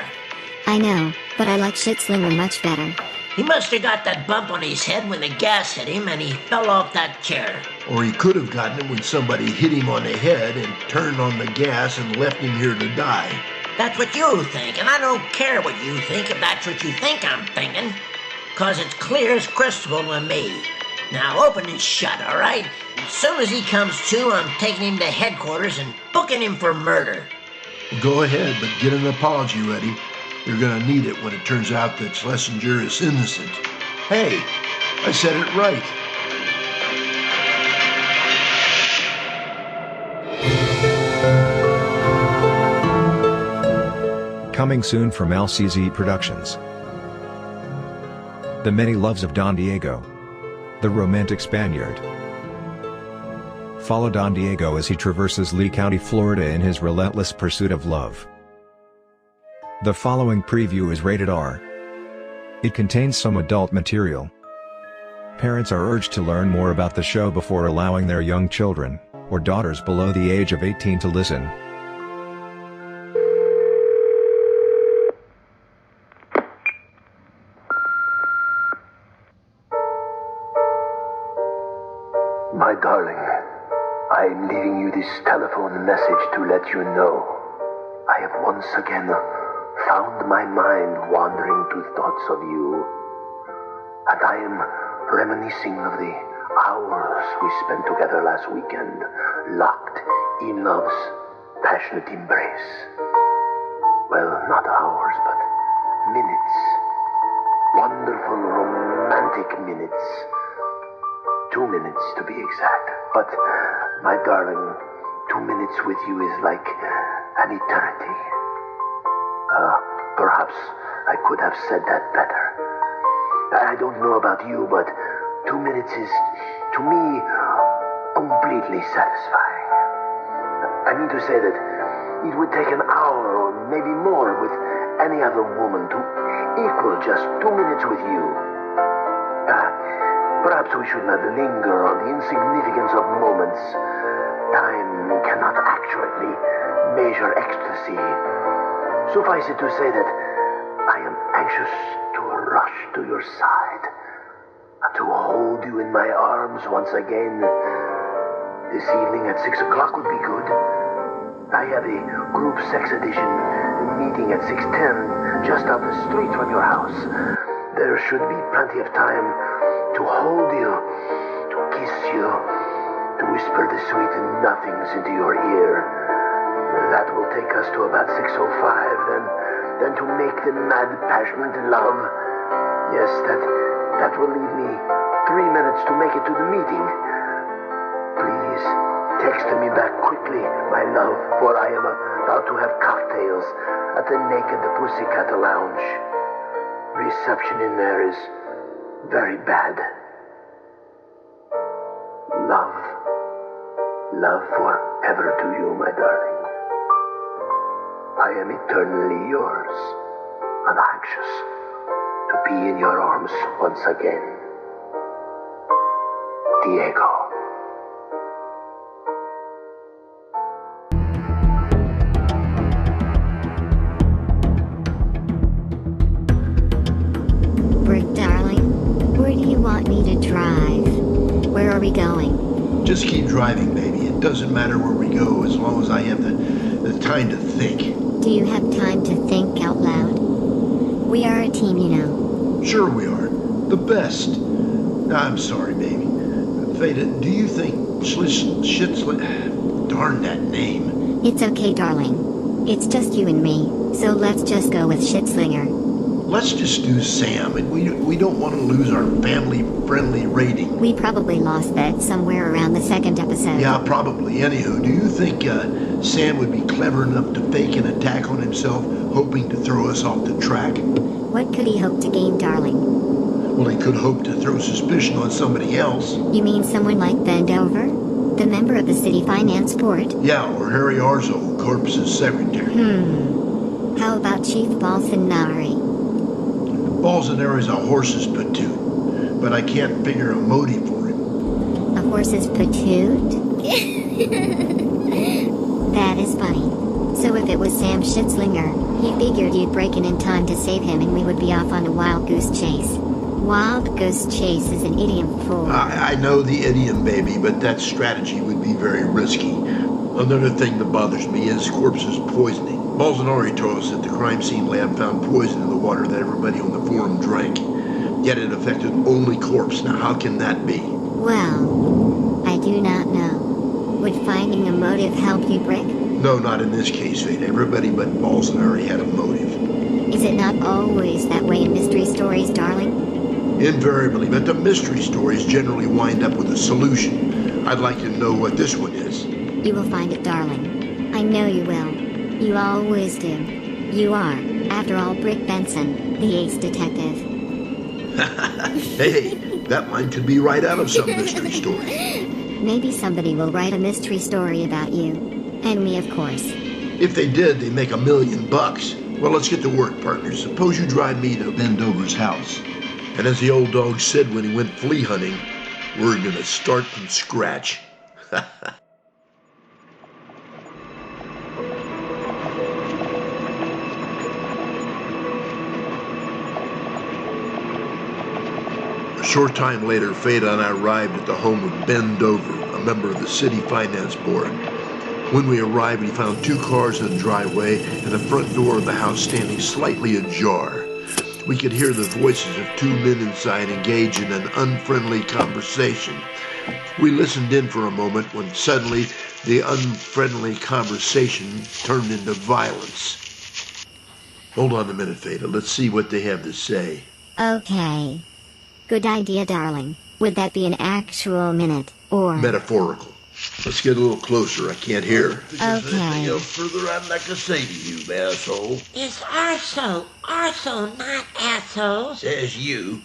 I know, but I like Schlitzlinger much better. He must have got that bump on his head when the gas hit him and he fell off that chair. Or he could have gotten it when somebody hit him on the head and turned on the gas and left him here to die. That's what you think, and I don't care what you think if that's what you think I'm thinking. 'Cause it's clear as crystal to me. Now open and shut, all right? As soon as he comes to, I'm taking him to headquarters and booking him for murder. Go ahead, but get an apology ready. You're gonna need it when it turns out that Schlesinger is innocent. Hey, I said it right. Coming soon from LCZ Productions. The Many Loves of Don Diego. The Romantic Spaniard. Follow Don Diego as he traverses Lee County, Florida in his relentless pursuit of love. The following preview is rated R. It contains some adult material. Parents are urged to learn more about the show before allowing their young children, or daughters below the age of 18 to listen. My darling, I am leaving you this telephone message to let you know I have once again found my mind wandering to thoughts of you, and I am reminiscing of the hours we spent together last weekend, locked in love's passionate embrace. Well, not hours, but minutes. Wonderful, romantic minutes. 2 minutes to be exact. But, my darling, 2 minutes with you is like an eternity. Perhaps I could have said that better. I don't know about you, but 2 minutes is, to me, completely satisfying. I mean to say that it would take an hour or maybe more with any other woman to equal just 2 minutes with you. Perhaps we should not linger on the insignificance of moments. Time cannot accurately measure ecstasy. Suffice it to say that I am anxious to rush to your side, and to hold you in my arms once again. This evening at 6 o'clock would be good. I have a group sex edition meeting at 6:10 just up the street from your house. There should be plenty of time to hold you, to kiss you, to whisper the sweet nothings into your ear. That will take us to about 6:05, then to make the mad, passionate love. Yes, that will leave me 3 minutes to make it to the meeting. Please, text me back quickly, my love, for I am about to have cocktails at the Naked Pussycat Lounge. Reception in there is very bad. Love forever to you, my darling. I am eternally yours, and anxious to be in your arms once again. Diego. Brick, darling, where do you want me to drive? Where are we going? Just keep driving, baby. It doesn't matter where we go as long as I have the time to think. Do you have time to think out loud? We are a team, you know. Sure we are. The best. I'm sorry, baby. Fada, do you think darn that name. It's okay, darling. It's just you and me, so let's just go with Schlitzlinger. Let's just do Sam. We don't want to lose our family-friendly rating. We probably lost that somewhere around the second episode. Yeah, probably. Anywho, do you think Sam would be clever enough to fake an attack on himself, hoping to throw us off the track? What could he hope to gain, darling? Well, he could hope to throw suspicion on somebody else. You mean someone like Bendover? The member of the city finance board? Yeah, or Harry Arzo, Corpus's secretary. How about Chief Bolsonaro? Bolsonaro's a horse's patoot, but I can't figure a motive for him. A horse's patoot? That is funny. So if it was Sam Schitzlinger, he figured you'd break in time to save him and we would be off on a wild goose chase. Wild goose chase is an idiom for... I know the idiom, baby, but that strategy would be very risky. Another thing that bothers me is corpses poisoning. Bolsonaro told us that the crime scene lab found poison in the water that everybody on the forum drank. Yet it affected only corpse. Now how can that be? Well, I do not know. Would finding a motive help you, Brick? No, not in this case, Fada. Everybody but Bolsonaro had a motive. Is it not always that way in mystery stories, darling? Invariably, but the mystery stories generally wind up with a solution. I'd like to know what this one is. You will find it, darling. I know you will. You always do. You are, after all, Brick Benson, the ace detective. Hey, that line could be right out of some mystery story. Maybe somebody will write a mystery story about you. And me, of course. If they did, they'd make $1 million. Well, let's get to work, partners. Suppose you drive me to Bendover's house. And as the old dog said when he went flea hunting, we're gonna start from scratch. A short time later, Fada and I arrived at the home of Ben Dover, a member of the City Finance Board. When we arrived, we found 2 cars in the driveway and the front door of the house standing slightly ajar. We could hear the voices of 2 men inside engaged in an unfriendly conversation. We listened in for a moment when suddenly the unfriendly conversation turned into violence. Hold on a minute, Fada. Let's see what they have to say. Okay. Good idea, darling. Would that be an actual minute, or... Metaphorical. Let's get a little closer. I can't hear. If there's anything else further I'd like to say to you, asshole. It's arsehole, not asshole. Says you.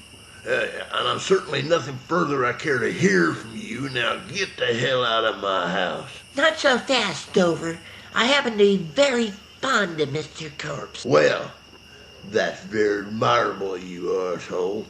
And I'm certainly nothing further I care to hear from you. Now get the hell out of my house. Not so fast, Dover. I happen to be very fond of Mr. Corpse. Well, that's very admirable of you, arsehole.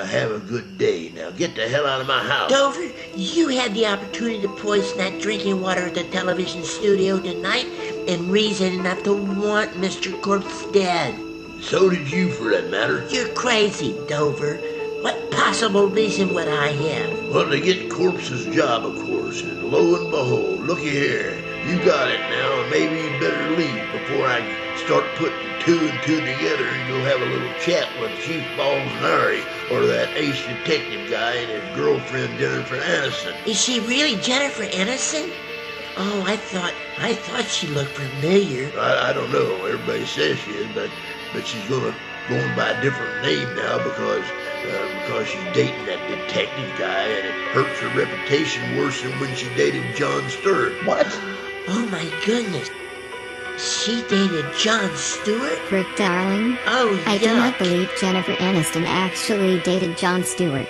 Have a good day. Now get the hell out of my house. Dover, you had the opportunity to poison that drinking water at the television studio tonight, and reason enough to want Mr. Corpse dead. So did you, for that matter. You're crazy, Dover. What possible reason would I have? Well, to get Corpse's job, of course. And lo and behold, looky here. You got it now, and maybe you better leave before I start putting 2 and 2 together and go have a little chat with Chief Bolsonaro or that ace detective guy and his girlfriend Jennifer Aniston. Is she really Jennifer Aniston? Oh, I thought she looked familiar. I don't know. Everybody says she is, but she's going by a different name now because she's dating that detective guy, and it hurts her reputation worse than when she dated Jon Stewart. What? Oh my goodness. She dated Jon Stewart? Brick, darling. Oh, I do not believe Jennifer Aniston actually dated Jon Stewart.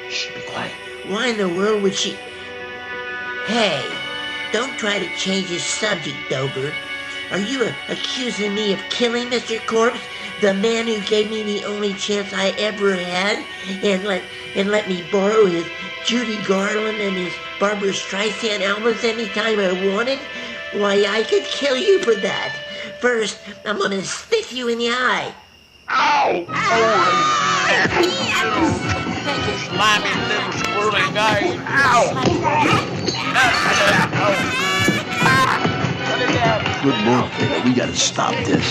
Shh, be quiet. Why in the world would she... Hey, don't try to change the subject, Dover. Are you accusing me of killing Mr. Corpse, the man who gave me the only chance I ever had, and let me borrow his Judy Garland and his Barbara Streisand albums anytime I wanted? Why, I could kill you for that. First, I'm gonna stick you in the eye. Ow! Slimy little squirrely guy. Good morning, Fada. We gotta stop this.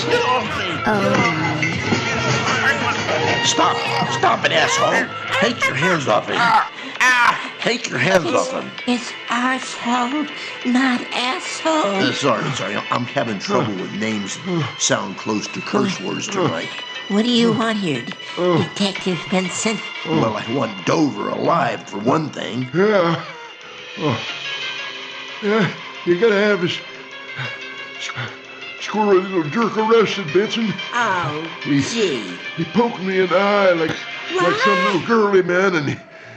Stop it, asshole. Take your hands off him. Take your hands off him. It's arsehole, not asshole. Sorry. I'm having trouble with names that sound close to curse words tonight. What do you want here, Detective Benson? Well, I want Dover alive, for one thing. Yeah. Yeah, you gotta have this squirrely little jerk arrested, Benson. Oh, gee. He poked me in the eye like some little girly man, and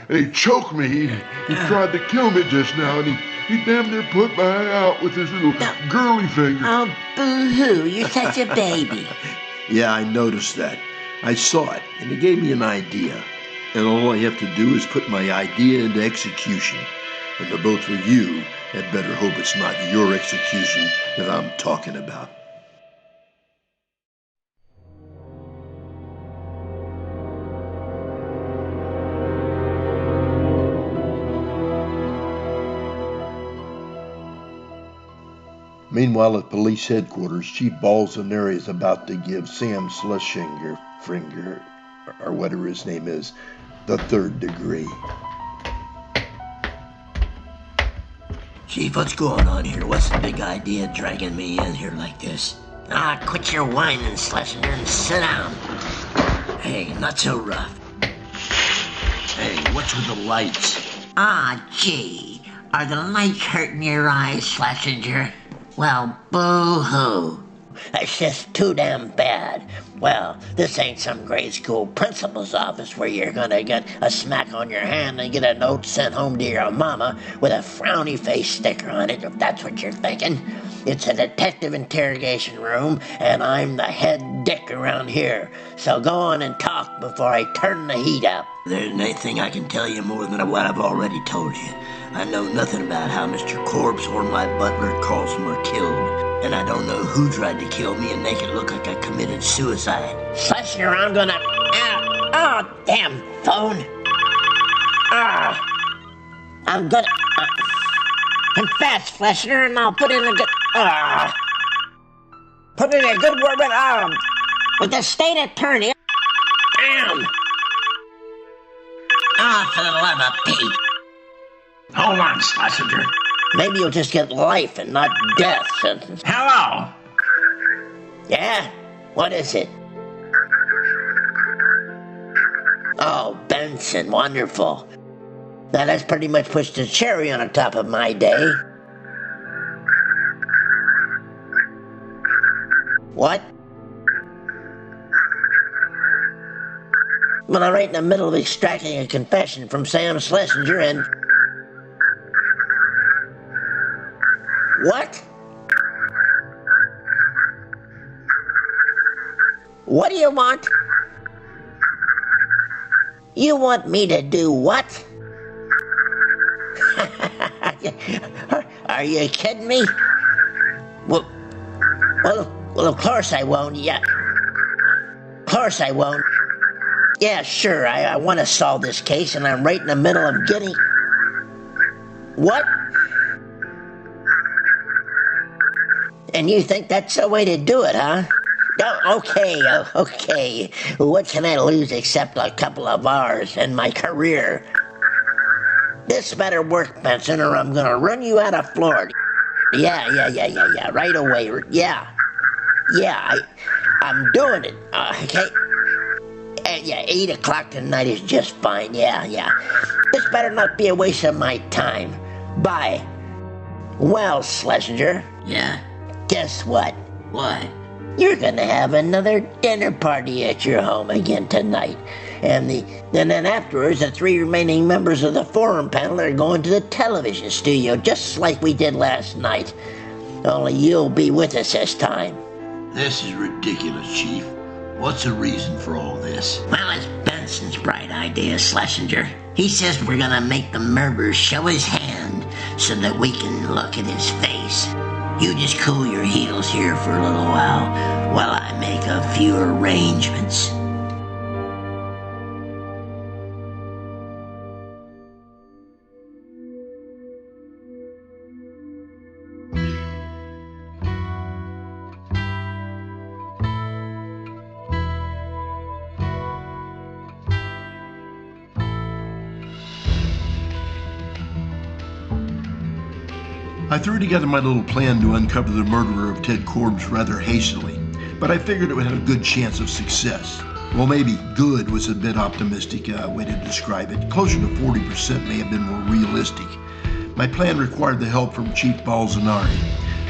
he choked me. He tried to kill me just now, and he damn near put my eye out with his little girly finger. Oh, boo-hoo, you're such a baby. Yeah, I noticed that. I saw it, and it gave me an idea. And all I have to do is put my idea into execution. And the both of you had better hope it's not your execution that I'm talking about. Meanwhile, at police headquarters, Chief Balzanari is about to give Sam Schlesinger, or whatever his name is, the 3rd degree. Chief, what's going on here? What's the big idea dragging me in here like this? Quit your whining, Schlesinger, and sit down. Hey, not so rough. Hey, what's with the lights? Gee. Are the lights hurting your eyes, Schlesinger? Well, boo-hoo. That's just too damn bad. Well, this ain't some grade school principal's office where you're gonna get a smack on your hand and get a note sent home to your mama with a frowny face sticker on it, if that's what you're thinking. It's a detective interrogation room, and I'm the head dick around here. So go on and talk before I turn the heat up. There isn't anything I can tell you more than what I've already told you. I know nothing about how Mr. Corpse or my butler Carlson were killed. And I don't know who tried to kill me and make it look like I committed suicide. Schlesinger, I'm gonna... Oh, damn phone. I'm gonna... confess, Schlesinger, and I'll put in a good... put in a good word with the state attorney. Damn. For the love of Pete. Hold on, Schlesinger. Maybe you'll just get life and not death sentence. Hello? Yeah? What is it? Oh, Benson, wonderful. Now that's pretty much puts the cherry on the top of my day. What? Well, I'm right in the middle of extracting a confession from Sam Schlesinger and... What? What do you want? You want me to do what? Are you kidding me? Well, of course I won't, yeah. Of course I won't. Yeah, sure, I want to solve this case, and I'm right in the middle of getting... What? And you think that's the way to do it, huh? Oh, okay. What can I lose except a couple of hours and my career? This better work, Benson, or I'm gonna run you out of Florida. Yeah, right away. Yeah, I'm doing it. Okay. 8 o'clock tonight is just fine. Yeah. This better not be a waste of my time. Bye. Well, Schlesinger. Yeah? Guess what? What? You're gonna have another dinner party at your home again tonight. And then afterwards, the 3 remaining members of the forum panel are going to the television studio, just like we did last night. Only you'll be with us this time. This is ridiculous, Chief. What's the reason for all this? Well, it's Benson's bright idea, Schlesinger. He says we're gonna make the murderer show his hand so that we can look at his face. You just cool your heels here for a little while I make a few arrangements. I threw together my little plan to uncover the murderer of Ted Corbs rather hastily, but I figured it would have a good chance of success. Well, maybe good was a bit optimistic way to describe it. Closer to 40% may have been more realistic. My plan required the help from Chief Balzanari,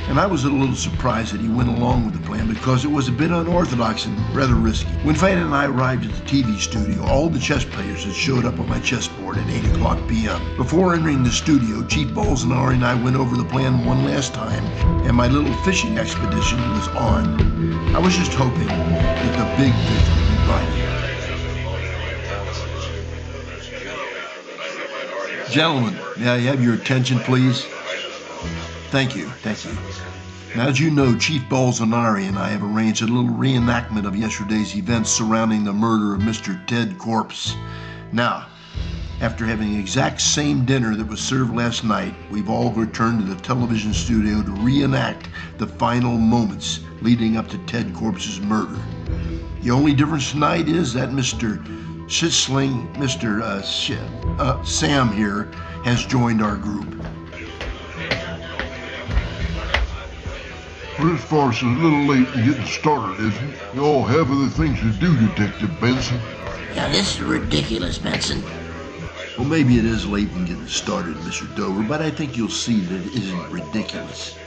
and I was a little surprised that he went along with the plan because it was a bit unorthodox and rather risky. When FADA and I arrived at the TV studio, all the chess players had showed up on my chessboard at 8 o'clock p.m. Before entering the studio, Chief Balzanari and I went over the plan one last time, and my little fishing expedition was on. I was just hoping that the big fish would be biting. Gentlemen, may I have your attention, please? Thank you. Now, as you know, Chief Balzanari and I have arranged a little reenactment of yesterday's events surrounding the murder of Mr. Ted Corpse. Now, After having the exact same dinner that was served last night, we've all returned to the television studio to reenact the final moments leading up to Ted Corpse's murder. The only difference tonight is that Mr. Sam here has joined our group. Well, this farce is a little late in getting started, isn't it? You all have other things to do, Detective Benson. Now, this is ridiculous, Benson. Well, maybe it is late in getting started, Mr. Dover, but I think you'll see that it isn't ridiculous.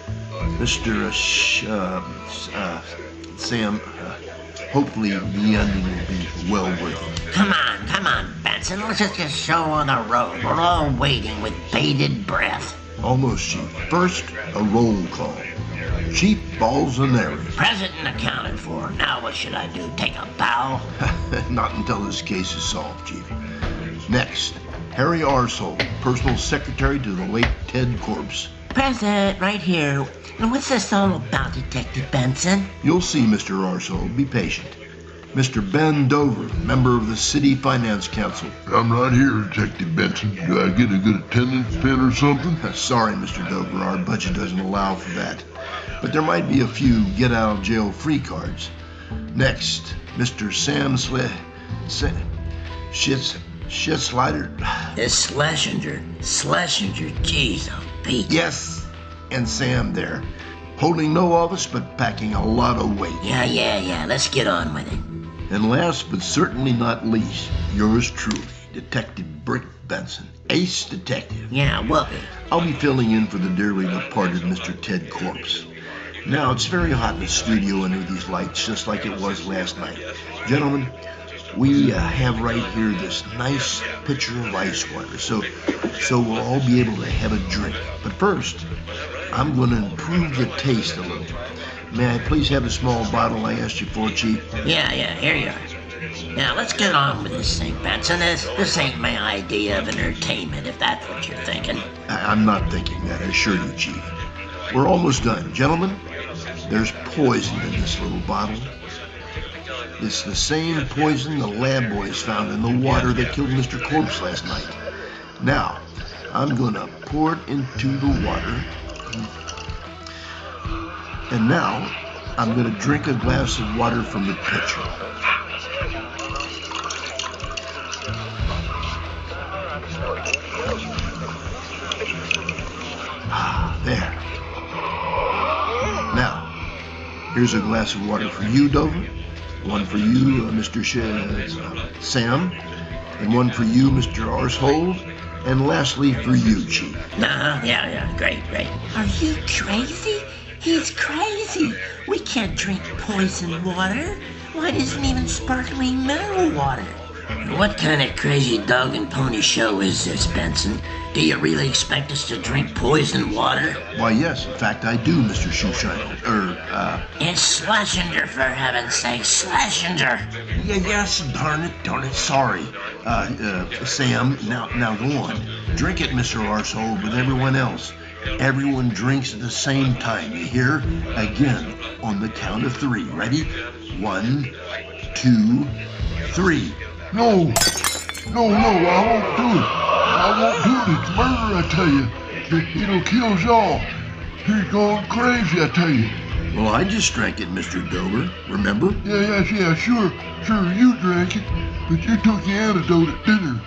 Mr. Sam, hopefully the ending will be well worth it. Come on, Benson. Let's just get show on the road. We're all waiting with bated breath. Almost, Chief. First, a roll call. Chief Balzaneri. Present and accounted for. Now what should I do? Take a bow? Not until this case is solved, Chief. Next, Harry Arsehole, personal secretary to the late Ted Corpse. Present, right here. And what's this all about, Detective Benson? You'll see, Mr. Arsehole. Be patient. Mr. Ben Dover, member of the City Finance Council. I'm right here, Detective Benson. Do I get a good attendance pin or something? Sorry, Mr. Dover. Our budget doesn't allow for that. But there might be a few get-out-of-jail-free cards. Next, Mr. Sam Slider. It's Schlesinger. Jeez, oh, Pete. Yes, and Sam there. Holding no office, but packing a lot of weight. Yeah. Let's get on with it. And last, but certainly not least, yours truly, Detective Brick Benson, ace detective. Yeah, Whoopi. I'll be filling in for the dearly departed Mr. Ted Corpse. Now, it's very hot in the studio under these lights, just like it was last night. Gentlemen, we have right here this nice pitcher of ice water, so we'll all be able to have a drink. But first, I'm going to improve the taste a little. May I please have the small bottle I asked you for, Chief? Yeah, here you are. Now, let's get on with this thing, Benson. This ain't my idea of entertainment, if that's what you're thinking. I'm not thinking that, I assure you, Chief. We're almost done. Gentlemen, there's poison in this little bottle. It's the same poison the lab boys found in the water that killed Mr. Corpse last night. Now, I'm going to pour it into the water. And now, I'm going to drink a glass of water from the pitcher. There. Now, here's a glass of water for you, Dover. One for you, Mr. Sam. And one for you, Mr. Arsehole. And lastly, for you, Chief. Yeah, great. Are you crazy? He's crazy. We can't drink poison water. Why isn't even sparkling mineral water? What kind of crazy dog and pony show is this, Benson? Do you really expect us to drink poison water? Why, yes. In fact, I do, Mr. Shoeshine. It's Schlesinger, for heaven's sake. Schlesinger. Yes, darn it. Sorry. Sam, now go on. Drink it, Mr. Arsehole, with everyone else. Everyone drinks at the same time, you hear? Again, on the count of 3. Ready? 1, 2, 3. No, I won't do it. It's murder, I tell you. It'll kill us all. He's going crazy, I tell you. Well, I just drank it, Mr. Dover. Remember? Yeah, sure, you drank it. But you took the antidote at dinner.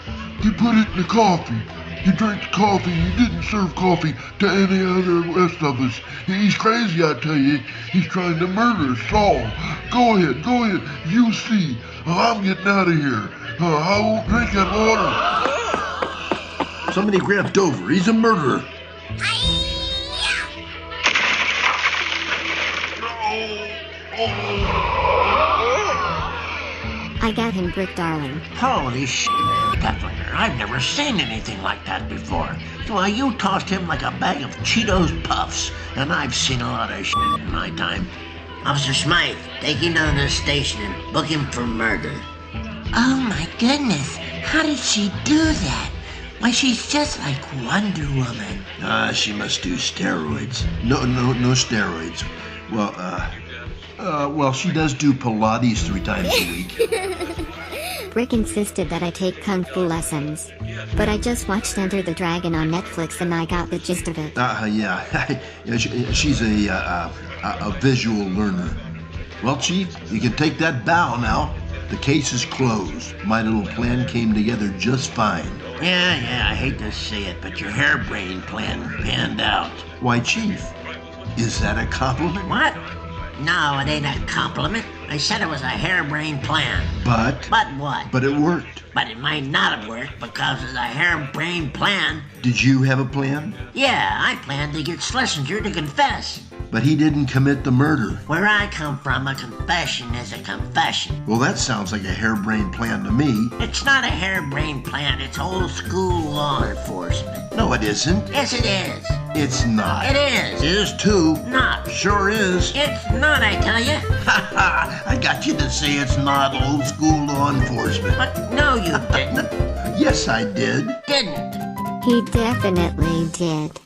You put it in the coffee. You drank the coffee. You didn't serve coffee to any other rest of us. He's crazy, I tell you. He's trying to murder us all. Go ahead. You see. I'm getting out of here. I won't drink that water. Somebody grab Dover. He's a murderer. I got him, Brick darling. Holy shit, Pepperner. I've never seen anything like that before. Why, you tossed him like a bag of Cheetos Puffs, and I've seen a lot of shit in my time. Officer Smythe, take him down to the station and book him for murder. Oh my goodness, how did she do that? Why, she's just like Wonder Woman. She must do steroids. No steroids. Well, she does do Pilates 3 times a week. Brick insisted that I take kung fu lessons. But I just watched Enter the Dragon on Netflix and I got the gist of it. Yeah. She's a visual learner. Well, Chief, you can take that bow now. The case is closed. My little plan came together just fine. Yeah, I hate to say it, but your harebrained plan panned out. Why, Chief, is that a compliment? What? No, it ain't a compliment. I said it was a harebrained plan. But? But what? But it worked. But it might not have worked because of the harebrained plan. Did you have a plan? Yeah, I planned to get Schlesinger to confess. But he didn't commit the murder. Where I come from, a confession is a confession. Well, that sounds like a harebrained plan to me. It's not a harebrained plan, it's old school law enforcement. No, it isn't. Yes, it is. It's not. It is. Is too. Not. Sure is. It's not, I tell you. Ha ha! I got you to say it's not old school law enforcement. But no, you didn't. Yes, I did. Didn't. He definitely did.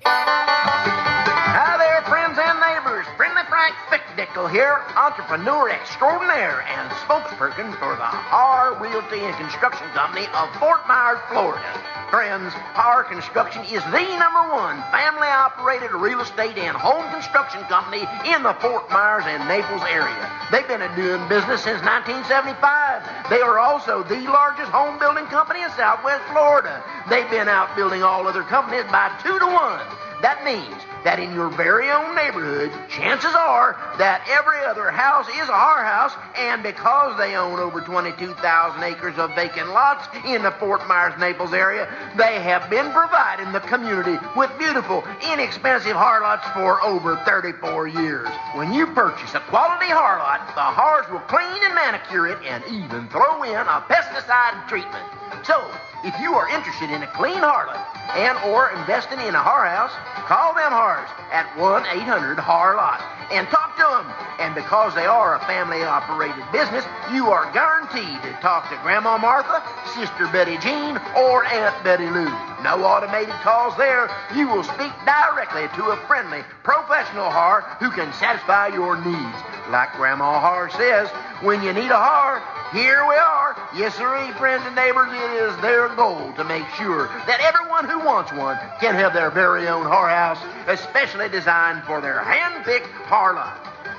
Hi there, friends and neighbors. Friendly Frank Fickdickle here, entrepreneur extraordinaire and spokesperson for the Har Realty and Construction Company of Fort Myers, Florida. Friends, Har Construction is the #1 family-operated real estate and home construction company in the Fort Myers and Naples area. They've been doing business since 1975. They are also the largest home building company in Southwest Florida. They've been outbuilding all other companies by 2 to 1. That means that in your very own neighborhood, chances are that every other house is a Har house, and because they own over 22,000 acres of vacant lots in the Fort Myers-Naples area, they have been providing the community with beautiful, inexpensive Har lots for over 34 years. When you purchase a quality Har lot, the Hars will clean and manicure it and even throw in a pesticide treatment. So, if you are interested in a clean Har lot and or investing in a Har house, call them Hars at 1-800-HAR-LOT and talk to them. And because they are a family-operated business, you are guaranteed to talk to Grandma Martha, Sister Betty Jean, or Aunt Betty Lou. No automated calls there. You will speak directly to a friendly, professional Har who can satisfy your needs. Like Grandma Har says, when you need a Har, here we are. Yes, sirree, friends and neighbors, it is their goal to make sure that everyone who wants one can have their very own Har house, especially designed for their hand-picked Har lot.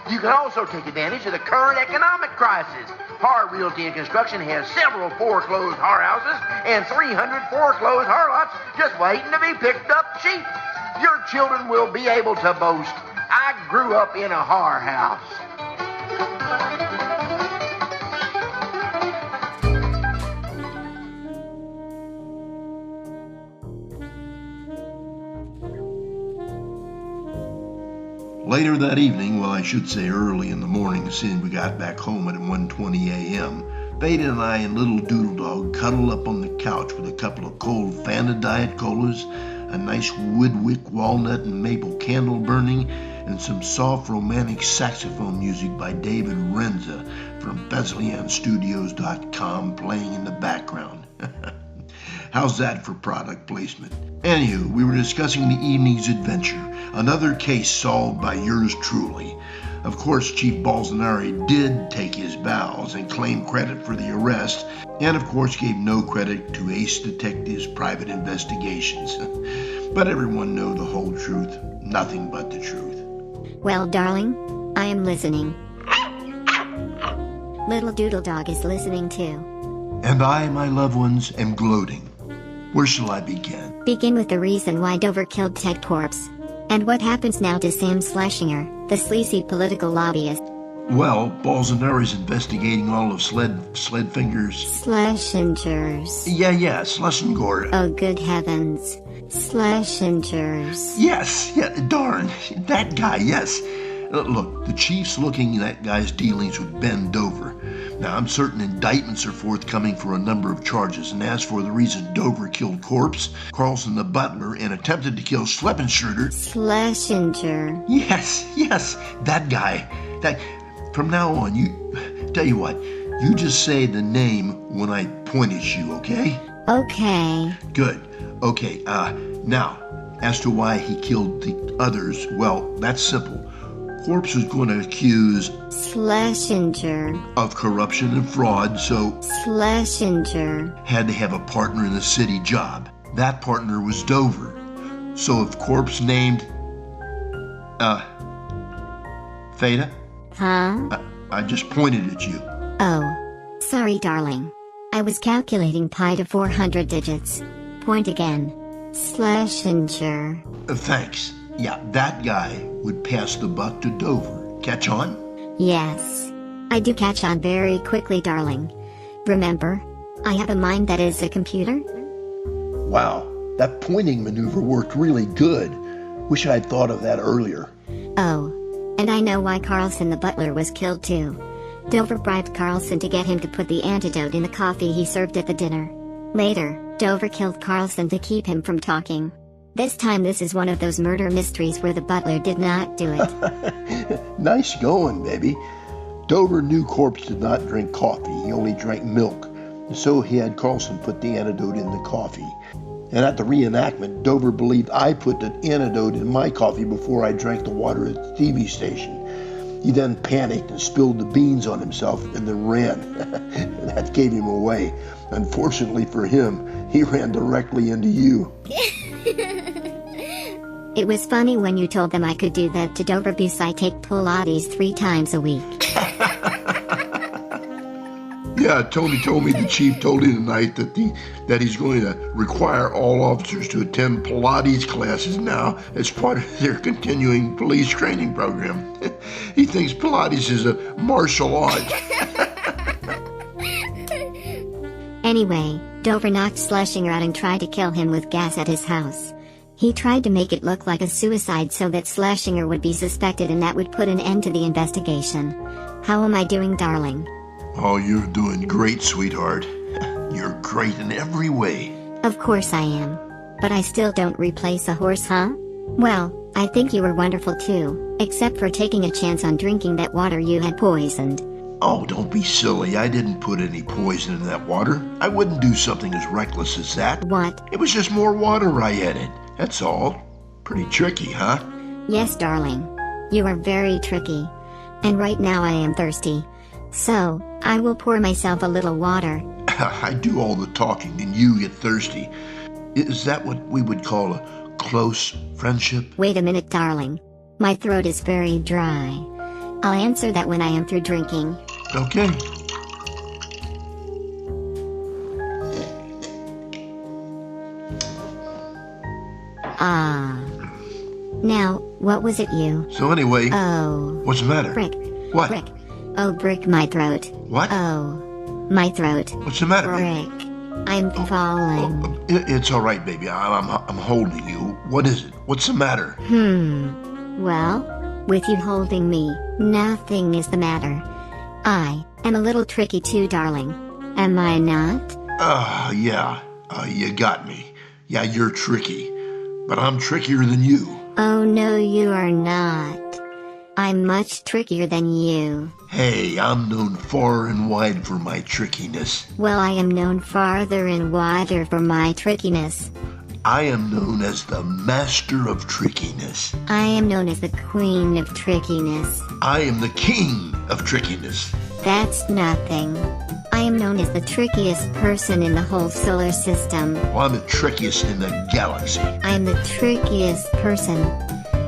You can also take advantage of the current economic crisis. Har Realty and Construction has several foreclosed Har houses and 300 foreclosed Har lots just waiting to be picked up cheap. Your children will be able to boast, I grew up in a Har house. Later that evening, well, I should say early in the morning, seeing we got back home at 1:20 a.m., Beta and I and little Doodle Dog cuddled up on the couch with a couple of cold FADA Diet Colas, a nice woodwick walnut and maple candle burning, and some soft romantic saxophone music by David Renza from BezalianStudios.com playing in the background. How's that for product placement? Anywho, we were discussing the evening's adventure, another case solved by yours truly. Of course, Chief Bolsonaro did take his bows and claim credit for the arrest, and of course gave no credit to Ace Detective's private investigations. But everyone knows the whole truth, nothing but the truth. Well, darling, I am listening. Little Doodle Dog is listening too. And I, my loved ones, am gloating. Where shall I begin? Begin with the reason why Dover killed Ted Corpse. And what happens now to Sam Schlesinger, the sleazy political lobbyist. Well, Bolsonaro's investigating all of Sledfinger's... Schlesinger's. Yeah, Schlesinger. Oh, good heavens. Schlesinger's. Yes, darn, that guy, yes. Look, the chief's looking at that guy's dealings with Ben Dover. Now, I'm certain indictments are forthcoming for a number of charges, and as for the reason Dover killed Corpse, Carlson the butler, and attempted to kill Schlesinger... Yes, that guy. From now on, tell you what, you just say the name when I point at you, okay? Okay. Good. Okay, now, as to why he killed the others, well, that's simple. Corpse was going to accuse Schlesinger of corruption and fraud, so Schlesinger had to have a partner in the city job. That partner was Dover. So if Corpse named FADA? Huh? I just pointed at you. Oh. Sorry, darling. I was calculating pi to 400 digits. Point again. Schlesinger. Thanks. Yeah, that guy would pass the buck to Dover. Catch on? Yes. I do catch on very quickly, darling. Remember, I have a mind that is a computer. Wow, that pointing maneuver worked really good. Wish I'd thought of that earlier. Oh. And I know why Carlson the butler was killed too. Dover bribed Carlson to get him to put the antidote in the coffee he served at the dinner. Later, Dover killed Carlson to keep him from talking. This time this is one of those murder mysteries where the butler did not do it. Nice going, baby. Dover knew Corpse did not drink coffee, he only drank milk. So he had Carlson put the antidote in the coffee. And at the reenactment, Dover believed I put the antidote in my coffee before I drank the water at the TV station. He then panicked and spilled the beans on himself and then ran. That gave him away. Unfortunately for him, he ran directly into you. It was funny when you told them I could do that to Dover because I take Pilates 3 times a week. Yeah, Tony told me the chief told him tonight that he's going to require all officers to attend Pilates classes now as part of their continuing police training program. He thinks Pilates is a martial art. Anyway, Dover knocked Schlesinger out and tried to kill him with gas at his house. He tried to make it look like a suicide so that Schlesinger would be suspected and that would put an end to the investigation. How am I doing, darling? Oh, you're doing great, sweetheart. You're great in every way. Of course I am. But I still don't replace a horse, huh? Well, I think you were wonderful too, except for taking a chance on drinking that water you had poisoned. Oh, don't be silly. I didn't put any poison in that water. I wouldn't do something as reckless as that. What? It was just more water I added. That's all. Pretty tricky, huh? Yes, darling. You are very tricky. And right now I am thirsty. So, I will pour myself a little water. I do all the talking and you get thirsty. Is that what we would call a close friendship? Wait a minute, darling. My throat is very dry. I'll answer that when I am through drinking. Okay. Ah. Now, what was it you? So anyway, oh. What's the matter? Brick. What? Brick. Oh, Brick, my throat. What? Oh, my throat. What's the matter? Brick. I'm falling. It's all right, baby. I'm holding you. What is it? What's the matter? Well, with you holding me, nothing is the matter. I am a little tricky too, darling. Am I not? Yeah. You got me. Yeah, you're tricky. But I'm trickier than you. Oh, no, you are not. I'm much trickier than you. Hey, I'm known far and wide for my trickiness. Well, I am known farther and wider for my trickiness. I am known as the master of trickiness. I am known as the queen of trickiness. I am the king of trickiness. That's nothing. I am known as the trickiest person in the whole solar system. Well, I'm the trickiest in the galaxy. I am the trickiest person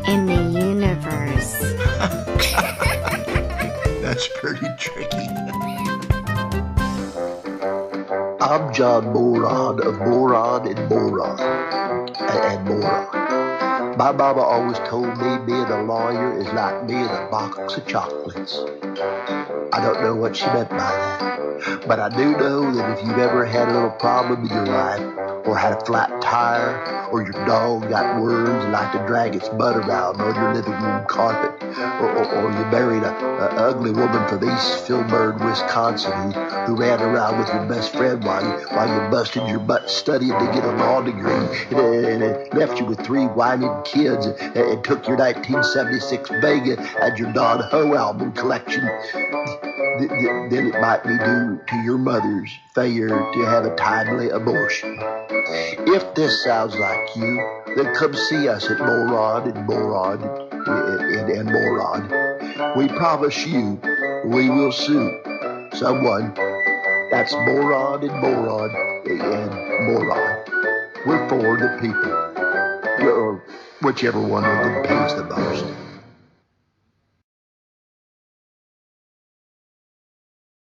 in the universe. That's pretty tricky. I'm John Moron of Moron and Moron. And Moron. My mama always told me being a lawyer is like being a box of chocolates. I don't know what she meant by that, but I do know that if you've ever had a little problem in your life, or had a flat tire, or your dog got worms and like to drag its butt around on your living room carpet, or you married a ugly woman from East Fillmore, Wisconsin, who ran around with your best friend while you busted your butt studying to get a law degree, and left you with 3 whining kids, and took your 1976 Vega and your Don Ho album collection, then it might be due to your mother's failure to have a timely abortion. If this sounds like you, then come see us at Moron and Moron and moron. We promise you we will sue someone that's moron and moron and moron. We're for the people, or whichever one of them pays the most.